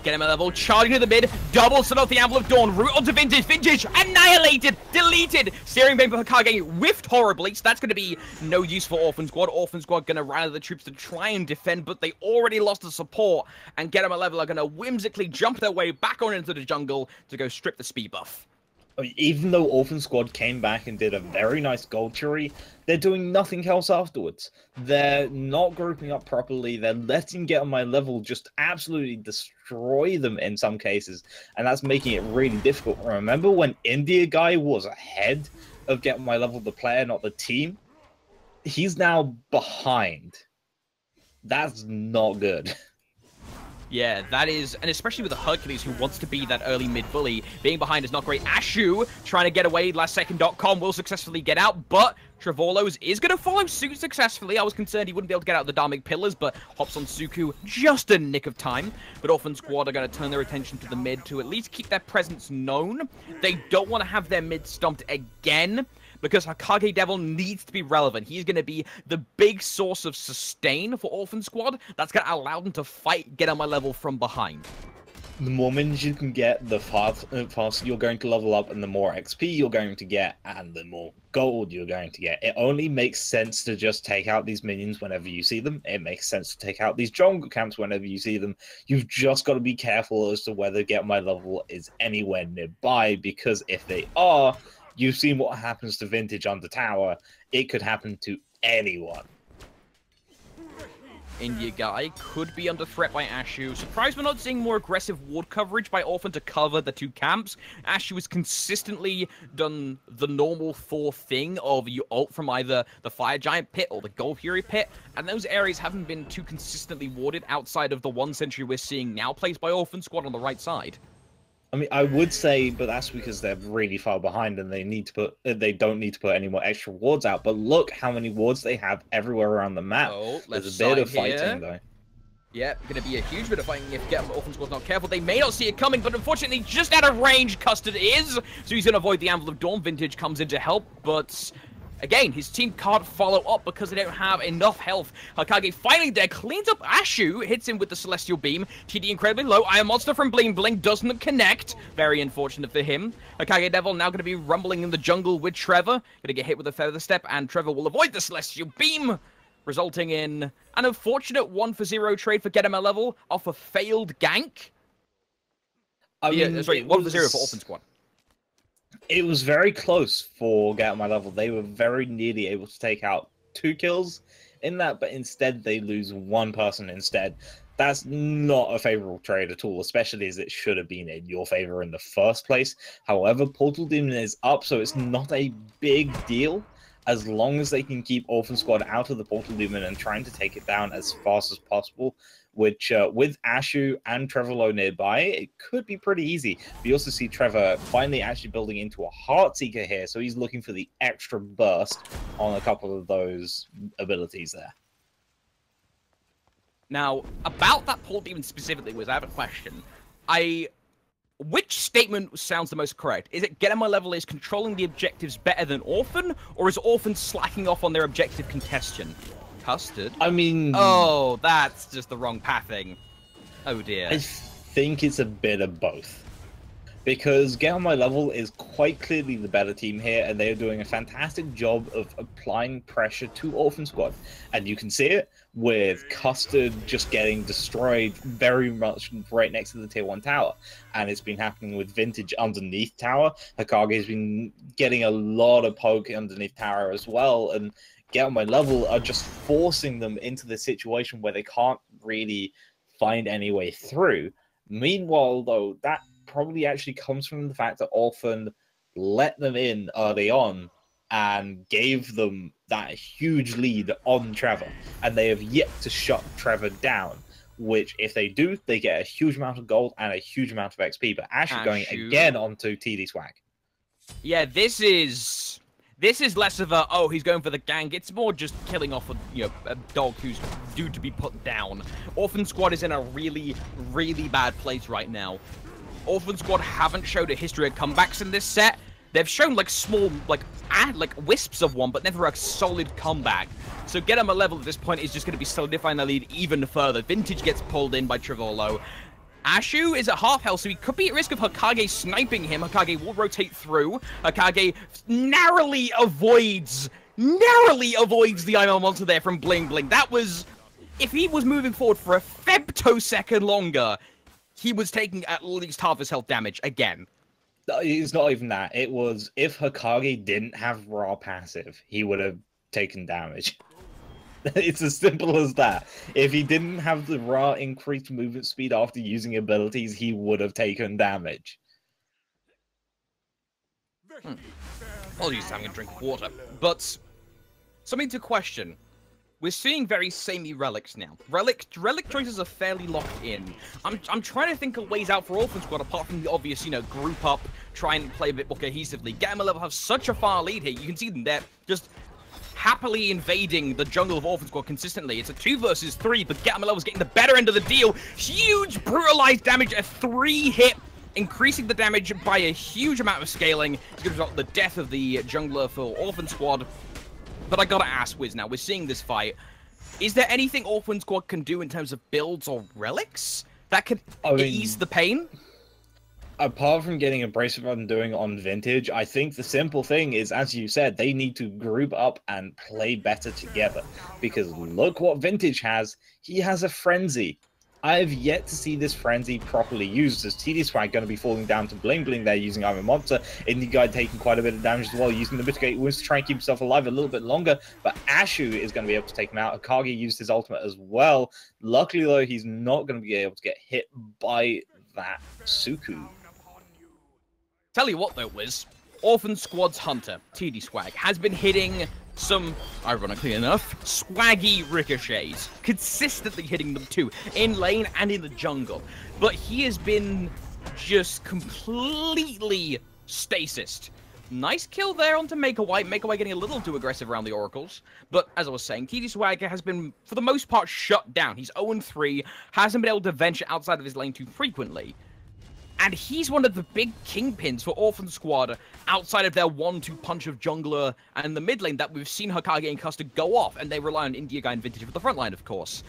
Speaker 1: Get him a level, charging to the mid, double set off the Anvil of Dawn, root onto Vintage, Vintage annihilated, deleted, Searing Pain for Hokage whiffed horribly, so that's going to be no use for Orphan Squad. Orphan Squad going to rally the troops to try and defend, but they already lost the support, and Get Him a Level are going to whimsically jump their way back on into the jungle to go strip the speed buff.
Speaker 2: Even though Orphan Squad came back and did a very nice gold cherry, they're doing nothing else afterwards. They're not grouping up properly. They're letting Get On My Level just absolutely destroy them in some cases, and that's making it really difficult. Remember when India guy was ahead of Get On My Level, the player, not the team? He's now behind. That's not good.
Speaker 1: Yeah, that is, and especially with the Hercules who wants to be that early mid bully, being behind is not great. Ashu trying to get away, last-second.com will successfully get out, but Trevorlos is going to follow suit successfully. I was concerned he wouldn't be able to get out of the Dharmic Pillars, but hops on Suku just a nick of time. But Orphan Squad are going to turn their attention to the mid to at least keep their presence known. They don't want to have their mid stomped again, because Hokage Devil needs to be relevant. He's going to be the big source of sustain for Orphan Squad. That's going to allow them to fight Get On My Level from behind.
Speaker 2: The more minions you can get, the faster you're going to level up, and the more XP you're going to get, and the more gold you're going to get. It only makes sense to just take out these minions whenever you see them. It makes sense to take out these jungle camps whenever you see them. You've just got to be careful as to whether Get On My Level is anywhere nearby, because if they are, you've seen what happens to Vintage under tower. It could happen to anyone.
Speaker 1: India guy could be under threat by Ashu. Surprised we're not seeing more aggressive ward coverage by Orphan to cover the two camps. Ashu has consistently done the normal Thor thing of you ult from either the Fire Giant pit or the Gold Fury pit, and those areas haven't been too consistently warded outside of the 1 sentry we're seeing now placed by Orphan Squad on the right side.
Speaker 2: I mean, I would say, but that's because they're really far behind and they don't need to put any more extra wards out. But look how many wards they have everywhere around the map.
Speaker 1: Oh,
Speaker 2: there's a bit of fighting though.
Speaker 1: Yeah, going to be a huge bit of fighting if Orphan Squad's not careful. They may not see it coming, but unfortunately, just out of range, Custard is. So he's going to avoid the Anvil of Dawn. Vintage comes in to help, but again, his team can't follow up because they don't have enough health. Hokage finally there, cleans up Ashu, hits him with the Celestial Beam. TD incredibly low. Iron Monster from Bling Bling doesn't connect. Very unfortunate for him. Hokage Devil now going to be rumbling in the jungle with Trevor. Going to get hit with a Feather Step, and Trevor will avoid the Celestial Beam, resulting in an unfortunate 1-for-0 trade for Get On My Level off a failed gank. Sorry, 1-for-0 for Orphan Squad.
Speaker 2: It was very close for Get On My Level. They were very nearly able to take out 2 kills in that, but instead they lose 1 person instead. That's not a favorable trade at all, especially as it should have been in your favor in the first place. However, Portal Demon is up, so it's not a big deal as long as they can keep Orphan Squad out of the Portal Demon and trying to take it down as fast as possible, which with Ashu and Trevor Lowe nearby, it could be pretty easy. We also see Trevor finally actually building into a Heartseeker here, so he's looking for the extra burst on a couple of those abilities there.
Speaker 1: Now, about that Portal Demon specifically, I have a question. Which statement sounds the most correct? Is it get on my level is controlling the objectives better than Orphan, or is Orphan slacking off on their objective congestion? Custard?
Speaker 2: I mean...
Speaker 1: Oh, that's just the wrong pathing. Oh dear.
Speaker 2: I think it's a bit of both. Because Get On My Level is quite clearly the better team here, and they are doing a fantastic job of applying pressure to Orphan Squad. And you can see it with Custard just getting destroyed very much right next to the Tier 1 tower. And it's been happening with Vintage underneath tower. Hakage's been getting a lot of poke underneath tower as well, and Get On My Level are just forcing them into the situation where they can't really find any way through. Meanwhile, though, that probably actually comes from the fact that Orphan let them in early on and gave them that huge lead on Trevor. And they have yet to shut Trevor down, which if they do, they get a huge amount of gold and a huge amount of XP. But Ashu going again onto TD Swag.
Speaker 1: Yeah, this is less of a, oh, he's going for the gang. It's more just killing off a dog who's due to be put down. Orphan Squad is in a really, really bad place right now. Orphan Squad haven't showed a history of comebacks in this set. They've shown like small, like wisps of one, but never a solid comeback. So Get On My Level at this point is just going to be solidifying the lead even further. Vintage gets pulled in by Trivolo. Ashu is at half health, so he could be at risk of Hokage sniping him. Hokage will rotate through. Hokage narrowly avoids the IML monster there from Bling Bling. That was, if he was moving forward for a femtosecond longer, he was taking at least half his health damage again.
Speaker 2: It's not even that. It was, if Hokage didn't have raw passive, he would have taken damage. It's as simple as that. If he didn't have the raw increased movement speed after using abilities, he would have taken damage.
Speaker 1: Apologies, I'm going to drink water. But, something to question. We're seeing very samey relics now. Relic choices are fairly locked in. I'm trying to think of ways out for Orphan Squad apart from the obvious, group up, try and play a bit more cohesively. Get On My Level have such a far lead here. You can see them there just happily invading the jungle of Orphan Squad consistently. It's a 2 versus 3, but Get On My Level is getting the better end of the deal. Huge brutalized damage, a 3-hit, increasing the damage by a huge amount of scaling. It's going to result in the death of the jungler for Orphan Squad. But I gotta ask, Wiz, now, we're seeing this fight. Is there anything Orphan Squad can do in terms of builds or relics that could ease the pain?
Speaker 2: Apart from getting abrasive and doing on Vintage, I think the simple thing is, as you said, they need to group up and play better together. Because look what Vintage has. He has a Frenzy. I've yet to see this Frenzy properly used, as TD Swag going to be falling down to Bling Bling there using Iron Monster. Indie Guy taking quite a bit of damage as well, using the mitigate wounds to try and keep himself alive a little bit longer, but Ashu is going to be able to take him out. Akagi used his ultimate as well. Luckily, though, he's not going to be able to get hit by that Suku.
Speaker 1: Tell you what, though, Wiz, Orphan Squad's Hunter, TD Swag, has been hitting some, ironically enough, swaggy ricochets, consistently hitting them too, in lane and in the jungle. But he has been just completely stasised. Nice kill there onto Make a White. Make a White getting a little too aggressive around the oracles. But as I was saying, TD Swagger has been, for the most part, shut down. He's 0-3, hasn't been able to venture outside of his lane too frequently. And he's one of the big kingpins for Orphan Squad outside of their 1-2 punch of jungler and the mid lane that we've seen Hokage and Custard go off, and they rely on India Guy and Vintage for the front line, of course.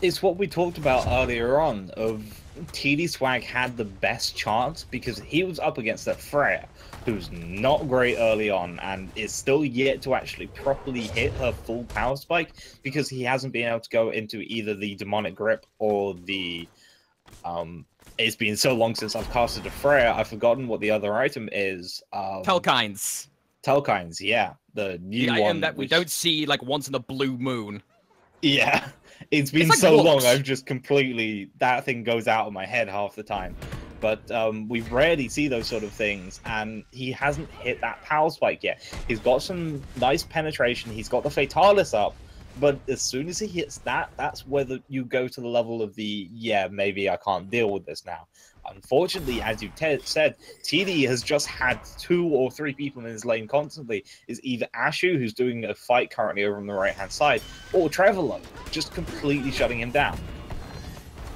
Speaker 2: It's what we talked about earlier on, of TD Swag had the best chance because he was up against a Freya, who's not great early on and is still yet to actually properly hit her full power spike because he hasn't been able to go into either the Demonic Grip or the... It's been so long since I've casted a Freya, I've forgotten what the other item is.
Speaker 1: Telkines.
Speaker 2: Telkines, yeah. The new one.
Speaker 1: Item that we don't see, like, once in a blue moon.
Speaker 2: Yeah. It's been
Speaker 1: like
Speaker 2: so long,
Speaker 1: looks.
Speaker 2: I've just completely... That thing goes out of my head half the time. But we rarely see those sort of things, and he hasn't hit that power spike yet. He's got some nice penetration, he's got the Fatalis up, but as soon as he hits that, that's where you go to the level of the, yeah, maybe I can't deal with this now. Unfortunately, as you said, TD has just had 2 or 3 people in his lane constantly. Is either Ashu, who's doing a fight currently over on the right-hand side, or Trevorlow, just completely shutting him down.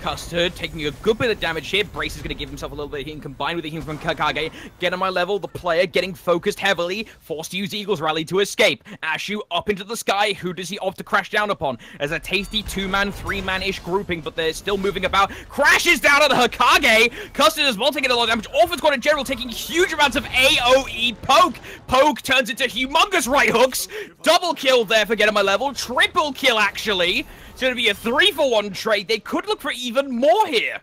Speaker 1: Custard taking a good bit of damage here. Brace is going to give himself a little bit of healing combined with the healing from Kakage. Get on my level. The player getting focused heavily. Forced to use Eagle's Rally to escape. Ashu up into the sky. Who does he opt to crash down upon? As a tasty 2-man, 3-man-ish grouping, but they're still moving about. Crashes down on Hokage. Custard as well taking a lot of damage. Orphan Squad in general taking huge amounts of AoE poke. Poke turns into humongous right hooks. Double kill there for Get on my level. Triple kill, actually. It's going to be a 3-for-1 trade. They could look for even more here.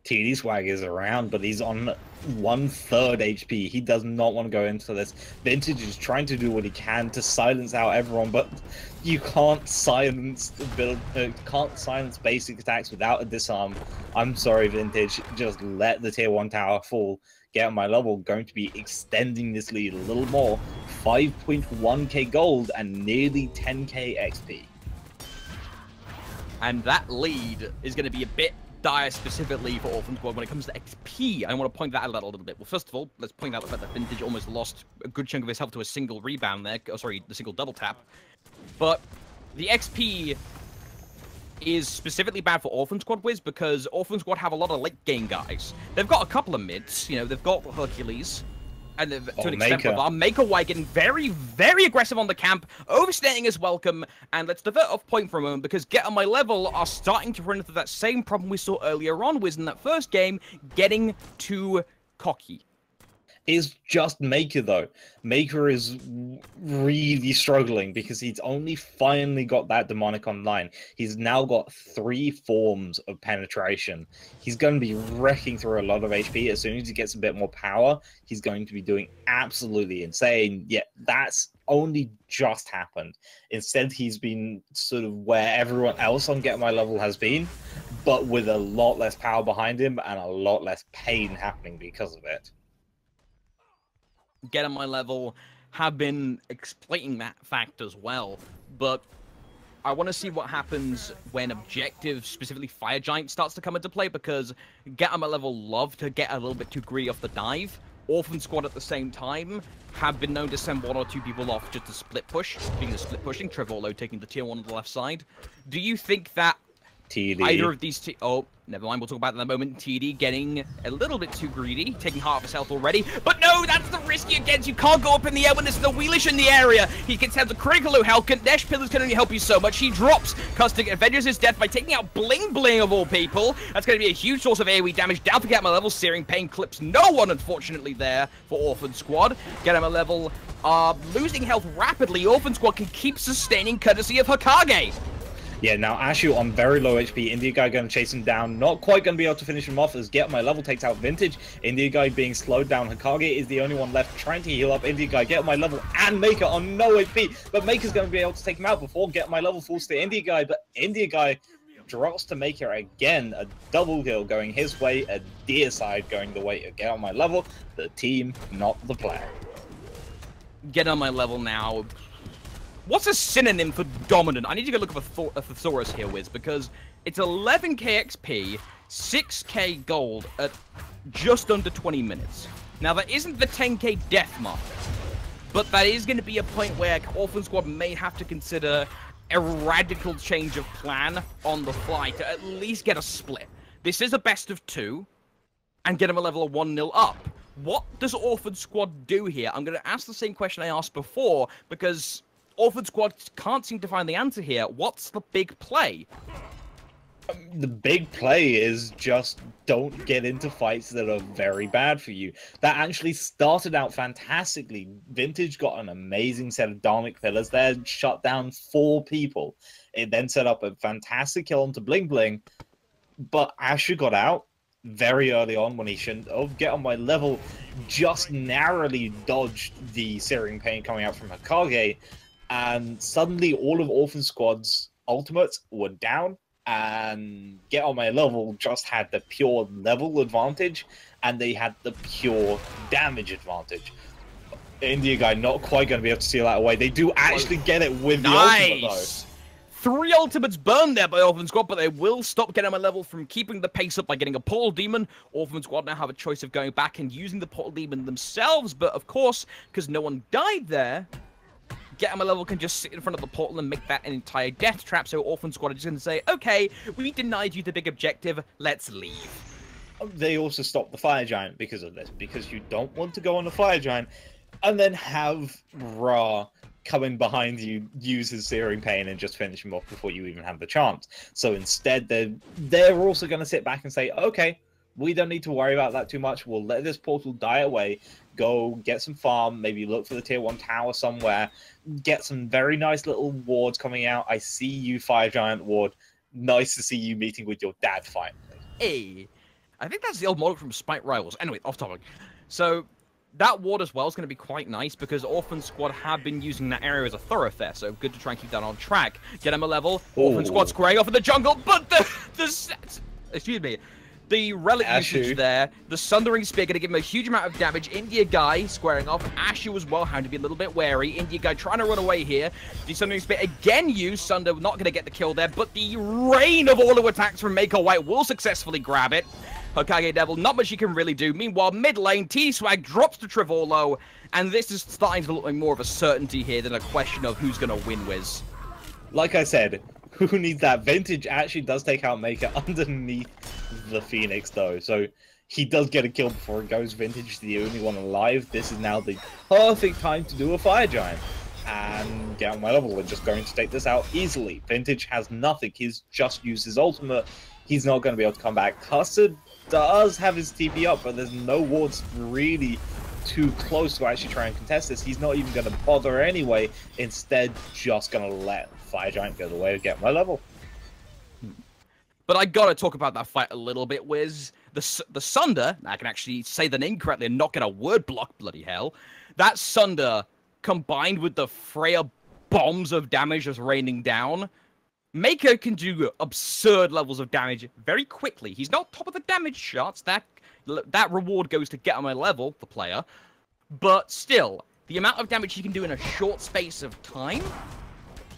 Speaker 2: TD Swag is around, but he's on 1/3 HP. He does not want to go into this. Vintage is trying to do what he can to silence out everyone, but you can't silence basic attacks without a disarm. I'm sorry, Vintage. Just let the tier 1 tower fall. Get on my level. Going to be extending this lead a little more. 5.1k gold and nearly 10k XP.
Speaker 1: And that lead is going to be a bit dire specifically for Orphan Squad when it comes to XP. I want to point that out a little bit. Well, first of all, let's point out the fact that Vintage almost lost a good chunk of his health to a single rebound there. Oh, sorry, the single double tap. But the XP is specifically bad for Orphan Squad, Wiz, because Orphan Squad have a lot of late game guys. They've got a couple of mids. You know, they've got Hercules. And to an extent, Maker White getting very, very aggressive on the camp, overstaying his welcome, and let's divert off point for a moment, because Get on my level are starting to run into that same problem we saw earlier on, Wiz, in that first game, getting too cocky.
Speaker 2: Is just Maker, though. Maker is really struggling because he's only finally got that demonic online. He's now got 3 forms of penetration. He's going to be wrecking through a lot of HP. As soon as he gets a bit more power, he's going to be doing absolutely insane. Yet that's only just happened. Instead, he's been sort of where everyone else on Get My Level has been, but with a lot less power behind him and a lot less pain happening because of it.
Speaker 1: Get on my level have been exploiting that fact as well, but I want to see what happens when objective, specifically Fire Giant, starts to come into play, because Get on my level love to get a little bit too greedy off the dive. Orphan Squad at the same time have been known to send 1 or 2 people off just to split push. Speaking of split pushing, Trevorlow taking the tier 1 on the left side. Do you think that
Speaker 2: TD.
Speaker 1: either of these oh, never mind, we'll talk about that in a moment. TD getting a little bit too greedy, taking half his health already. But no, that's the risk he gets. You can't go up in the air when there's no wheelish in the area. He gets down to critical low health. Dash Pillars can only help you so much. He drops. Custic avenges his death by taking out Bling Bling of all people. That's going to be a huge source of AoE damage. Down to Get My Level. Searing Pain clips no one, unfortunately, there for Orphan Squad. Get My Level are losing health rapidly. Orphan Squad can keep sustaining courtesy of Hokage.
Speaker 2: Yeah, now Ashu on very low HP. India Guy going to chase him down. Not quite going to be able to finish him off as Get My Level takes out Vintage. India Guy being slowed down. Hokage is the only one left trying to heal up India Guy. Get My Level and Maker on no HP. But Maker's going to be able to take him out before Get My Level falls to India Guy. But India Guy drops to Maker again. A double kill going his way. A deer side going the way of Get On My Level. The team, not the player.
Speaker 1: Get on my level now. What's a synonym for dominant? I need to go look up a thesaurus here, Wiz, because it's 11k XP, 6k gold at just under 20 minutes. Now, that isn't the 10k death mark, but that is going to be a point where Orphan Squad may have to consider a radical change of plan on the fly to at least get a split. This is a best of 2, and get them a level of 1-0 up. What does Orphan Squad do here? I'm going to ask the same question I asked before, because Orphan Squad can't seem to find the answer here. What's the big play?
Speaker 2: The big play is just don't get into fights that are very bad for you. That actually started out fantastically. Vintage got an amazing set of Dharmic Pillars there, shut down 4 people. It then set up a fantastic kill onto Bling Bling, but Ashu got out very early on when he shouldn't have. Get On My Level just narrowly dodged the Searing Pain coming out from Hokage, and suddenly all of Orphan Squad's ultimates were down, and Get On My Level just had the pure level advantage, and they had the pure damage advantage. India Guy not quite going to be able to steal that away. They do actually get it with the ultimate, though.
Speaker 1: 3 ultimates burned there by Orphan Squad, but they will stop Get On My Level from keeping the pace up by getting a Portal Demon. Orphan Squad now have a choice of going back and using the Portal Demon themselves, but of course, because no one died there, Get On My Level can just sit in front of the portal and make that an entire death trap, so Orphan Squad are just going to say, okay, we denied you the big objective, let's leave.
Speaker 2: They also stopped the Fire Giant because of this, because you don't want to go on the Fire Giant and then have Ra come in behind you, use his Searing Pain, and just finish him off before you even have the chance. So instead, they're also going to sit back and say, okay, we don't need to worry about that too much. We'll let this portal die away, go get some farm, maybe look for the tier 1 tower somewhere, get some very nice little wards coming out. I see you, Fire Giant Ward. Nice to see you meeting with your dad finally.
Speaker 1: Hey, I think that's the old model from Spite Rivals. Anyway, off topic. So that ward as well is going to be quite nice because Orphan Squad have been using that area as a thoroughfare, so good to try and keep that on track. Get him a level. Orphan Squad squaring off in the jungle, but the relic usage there, the Sundering Spear going to give him a huge amount of damage. India Guy squaring off. Ashu as well, having to be a little bit wary. India Guy trying to run away here. The Sundering Spear again used. Sunder not going to get the kill there, but the rain of auto attacks from Maker White will successfully grab it. Hokage Devil, not much he can really do. Meanwhile, mid lane, T-Swag drops to Trevolo, and this is starting to look like more of a certainty here than a question of who's going to win Wiz.
Speaker 2: Like I said, who needs that? Vintage actually does take out Maker underneath the Phoenix, though, so he does get a kill before it goes. Vintage, the only one alive. This is now the perfect time to do a Fire Giant and Get On My Level. We're just going to take this out easily. Vintage has nothing. He's just used his ultimate. He's not going to be able to come back. Custard does have his TP up, but there's no wards really too close to actually try and contest this. He's not even going to bother anyway. Instead, just going to let Fire Giant go the way to Get My Level.
Speaker 1: But I gotta talk about that fight a little bit, Wiz. The Sunder, I can actually say the name correctly and not get a word block, bloody hell. That Sunder, combined with the Freya bombs of damage just raining down, Maker can do absurd levels of damage very quickly. He's not top of the damage charts. That reward goes to Get On My Level, the player. But still, the amount of damage he can do in a short space of time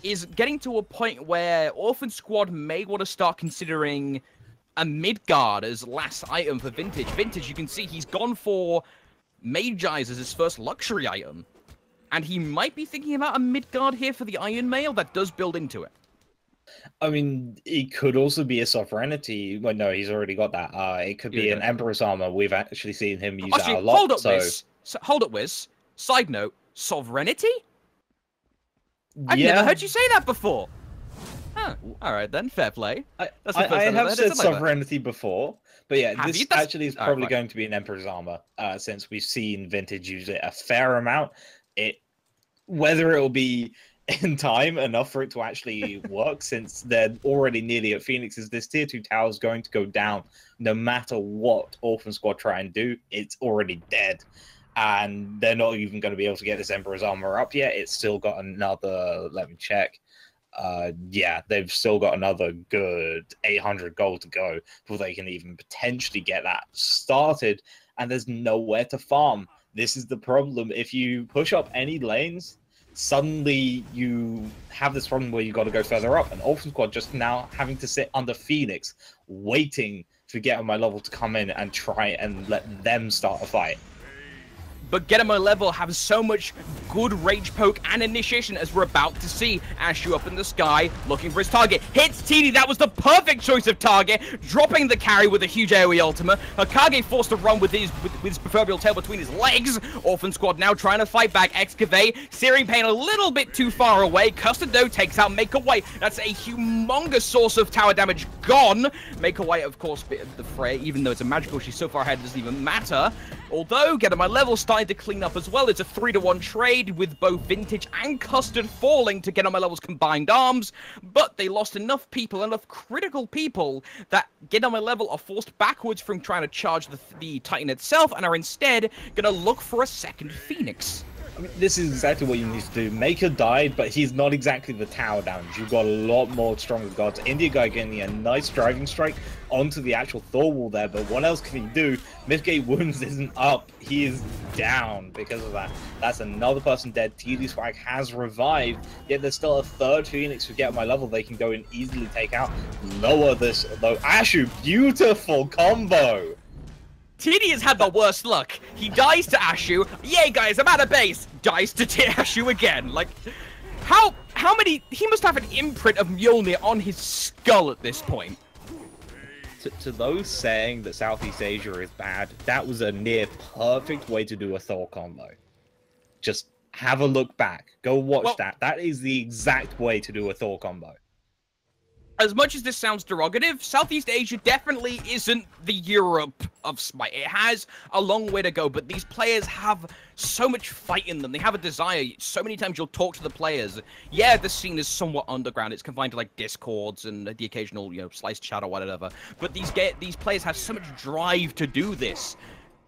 Speaker 1: is getting to a point where Orphan Squad may want to start considering a Midgard as last item for Vintage. Vintage, you can see he's gone for Mage Eyes as his first luxury item. And he might be thinking about a Midgard here for the Iron Mail that does build into it.
Speaker 2: I mean, it could also be a Sovereignty. Well, no, he's already got that. It could be an Emperor's Armor. We've actually seen him use that a lot.
Speaker 1: Hold up, Wiz. Side note, Sovereignty? I've never heard you say that before. Huh, all right then, fair play.
Speaker 2: I have said Sovereignty before, but yeah, this actually is probably going to be an Emperor's Armor, since we've seen Vintage use it a fair amount. Whether it will be in time enough for it to actually work, since they're already nearly at Phoenix's, this tier 2 tower is going to go down no matter what Orphan Squad try and do. It's already dead. And they're not even going to be able to get this Emperor's Armor up yet. It's still got another, let me check. Yeah, they've still got another good 800 gold to go before they can even potentially get that started. And there's nowhere to farm. This is the problem. If you push up any lanes, suddenly you have this problem where you got to go further up. And Orphan Squad just now having to sit under Phoenix, waiting to Get On My Level to come in and try and let them start a fight.
Speaker 1: But Get On My Level have so much good rage poke and initiation, as we're about to see. Ashu up in the sky, looking for his target. Hits TD, that was the perfect choice of target, dropping the carry with a huge AoE ultimate. Hokage forced to run with his proverbial tail between his legs. Orphan Squad now trying to fight back. Excavate, Searing Pain a little bit too far away. Custard though takes out Maker White. That's a humongous source of tower damage gone. Maker White, of course, bit of the fray, even though it's a magical, she's so far ahead, it doesn't even matter. Although, Get On My Level starting to clean up as well. It's a 3-to-1 trade with both Vintage and Custard falling to Get On My Level's combined arms, but they lost enough people, enough critical people, that Get On My Level are forced backwards from trying to charge the Titan itself and are instead going to look for a second Phoenix.
Speaker 2: I mean, this is exactly what you need to do. Maker died, but he's not exactly the tower damage. You've got a lot more stronger gods. India guy getting a nice driving strike onto the actual Thor wall there, but what else can he do? Mitigate wounds isn't up. He is down because of that. That's another person dead. TD Swag has revived, yet there's still a third Phoenix who get on my level they can go and easily take out. Lower this, though. Ashu, beautiful combo!
Speaker 1: TD has had the worst luck. He dies to Ashu. Yay, guys, I'm out of base. Dies to Ashu again. Like, how many... He must have an imprint of Mjolnir on his skull at this point.
Speaker 2: To those saying that Southeast Asia is bad, that was a near perfect way to do a Thor combo. Just have a look back. Go watch that. That is the exact way to do a Thor combo.
Speaker 1: As much as this sounds derogative, Southeast Asia definitely isn't the Europe of Smite. It has a long way to go, but these players have so much fight in them. They have a desire. So many times you'll talk to the players. Yeah, the scene is somewhat underground. It's confined to like Discords and the occasional, sliced chat or whatever. But these players have so much drive to do this.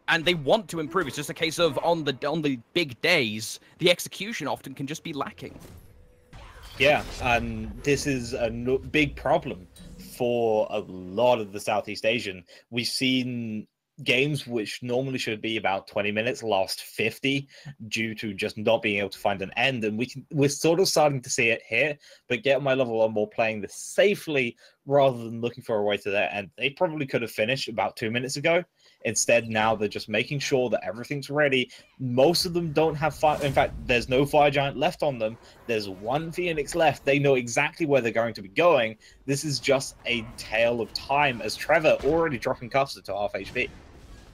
Speaker 1: And they want to improve. It's just a case of on the big days, the execution often can just be lacking.
Speaker 2: Yeah, and this is a big problem for a lot of the Southeast Asian. We've seen games which normally should be about 20 minutes last 50 due to just not being able to find an end, and we're sort of starting to see it here. But Get On My Level are more playing this safely rather than looking for a way to their end. They probably could have finished about 2 minutes ago. Instead, now they're just making sure that everything's ready. Most of them don't have fire. In fact, there's no Fire Giant left on them. There's one Phoenix left. They know exactly where they're going to be going. This is just a tale of time, as Trevor already dropping Custer to half HP.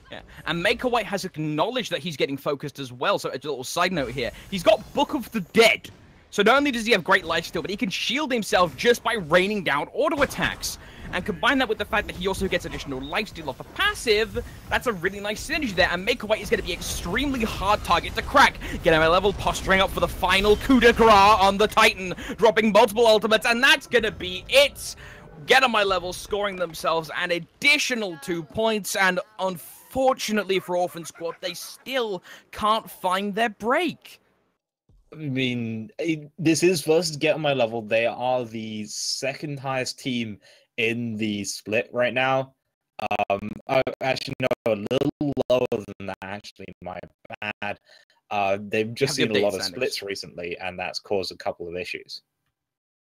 Speaker 1: Yeah, and Maker White has acknowledged that he's getting focused as well. So a little side note here. He's got Book of the Dead. So not only does he have great lifesteal, but he can shield himself just by raining down auto attacks. And combine that with the fact that he also gets additional lifesteal off the passive, that's a really nice synergy there. And Maker White is going to be extremely hard target to crack. Get him a level, posturing up for the final coup de grace on the Titan, dropping multiple ultimates, and that's going to be it. Get On My Level, scoring themselves an additional 2 points, and unfortunately for Orphan Squad, they still can't find their break.
Speaker 2: I mean, this is versus Get On My Level. They are the second highest team in the split right now. I actually know a little lower than that, actually, my bad. They've just seen a lot of splits recently, and that's caused a couple of issues.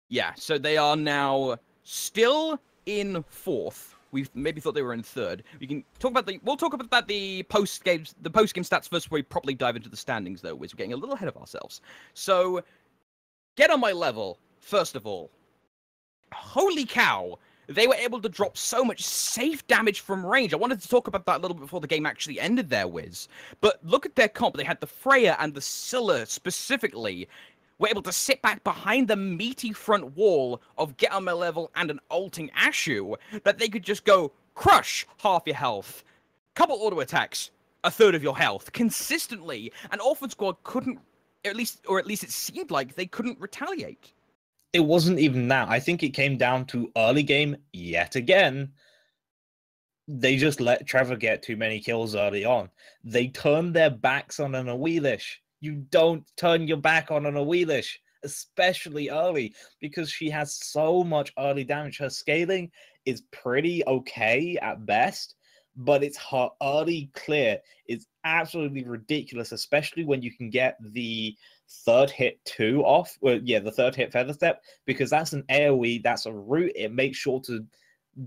Speaker 2: Yeah,
Speaker 1: so they are now still in fourth. We maybe thought they were in third. We'll talk about the post game stats first before we properly dive into the standings, though, which we're getting a little ahead of ourselves. So, Get On My Level, first of all. Holy cow! They were able to drop so much safe damage from range. I wanted to talk about that a little bit before the game actually ended there, Wiz. But look at their comp. They had the Freya and the Scylla specifically were able to sit back behind the meaty front wall of Get On My Level and an ulting Ashu that they could just go crush half your health, couple auto attacks, a third of your health consistently, and Orphan Squad couldn't, at least it seemed like they couldn't retaliate.
Speaker 2: It wasn't even that. I think it came down to early game yet again. They just let Trevor get too many kills early on. They turned their backs on an Awelish. You don't turn your back on an Awelish, especially early, because she has so much early damage. Her scaling is pretty okay at best, but it's her early clear is absolutely ridiculous, especially when you can get the third hit 2 off. Well, yeah, the third hit Feather Step, because that's an AoE, that's a root. It makes sure to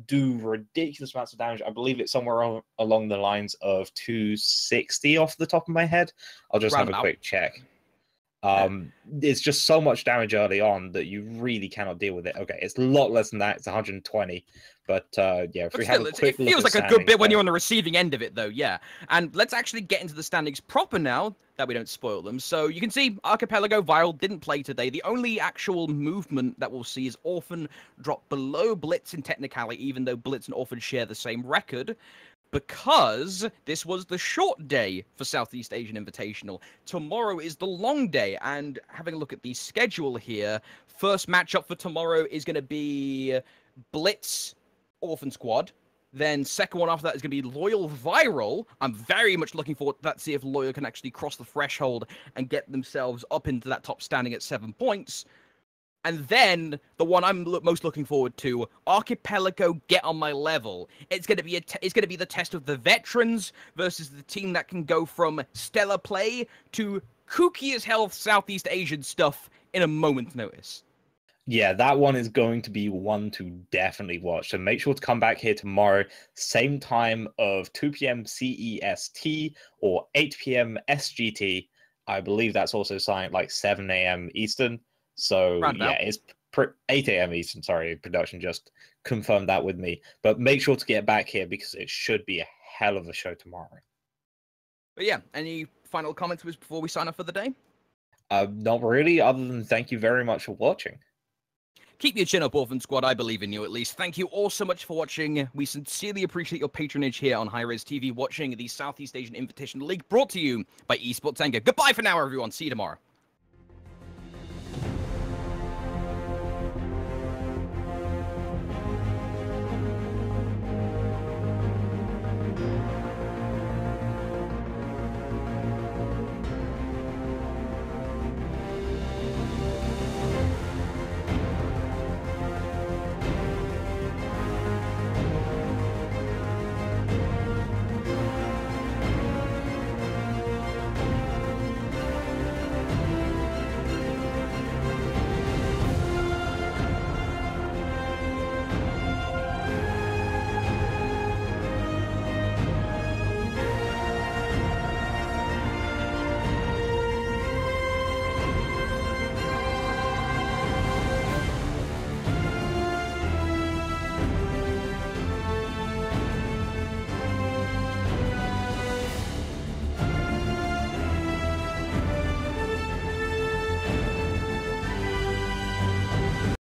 Speaker 2: do ridiculous amounts of damage. I believe it's somewhere along the lines of 260 off the top of my head. I'll just have a quick check. It's just so much damage early on that you really cannot deal with it. Okay, it's a lot less than that. It's 120. But yeah, if we have a quick look,
Speaker 1: it feels like a good bit when you're on the receiving end of it, though. Yeah, and let's actually get into the standings proper now that we don't spoil them. So you can see Archipelago Viral didn't play today. The only actual movement that we'll see is Orphan drop below Blitz in technicality, even though Blitz and Orphan share the same record, because this was the short day for Southeast Asian Invitational. Tomorrow is the long day, and having a look at the schedule here, first matchup for tomorrow is going to be Blitz Orphan Squad. Then second one after that is going to be Loyal Viral. I'm very much looking forward to that, see if Loyal can actually cross the threshold and get themselves up into that top standing at 7 points. And then the one I'm most looking forward to, Archipelago, get on my level. It's going to be the test of the veterans versus the team that can go from stellar play to kooky as hell Southeast Asian stuff in a moment's notice.
Speaker 2: Yeah, that one is going to be one to definitely watch. So make sure to come back here tomorrow, same time of 2 p.m. CEST or 8 p.m. SGT. I believe that's also signed like 7 a.m. Eastern. So yeah, it's 8 a.m. Eastern. Sorry, production just confirmed that with me. But make sure to get back here because it should be a hell of a show tomorrow.
Speaker 1: But yeah, any final comments before we sign off for the day?
Speaker 2: Not really, other than thank you very much for watching.
Speaker 1: Keep your chin up, Orphan Squad. I believe in you, at least. Thank you all so much for watching. We sincerely appreciate your patronage here on Hi-Rez TV, watching the Southeast Asian Invitation League, brought to you by Esports Anger. Goodbye for now, everyone. See you tomorrow.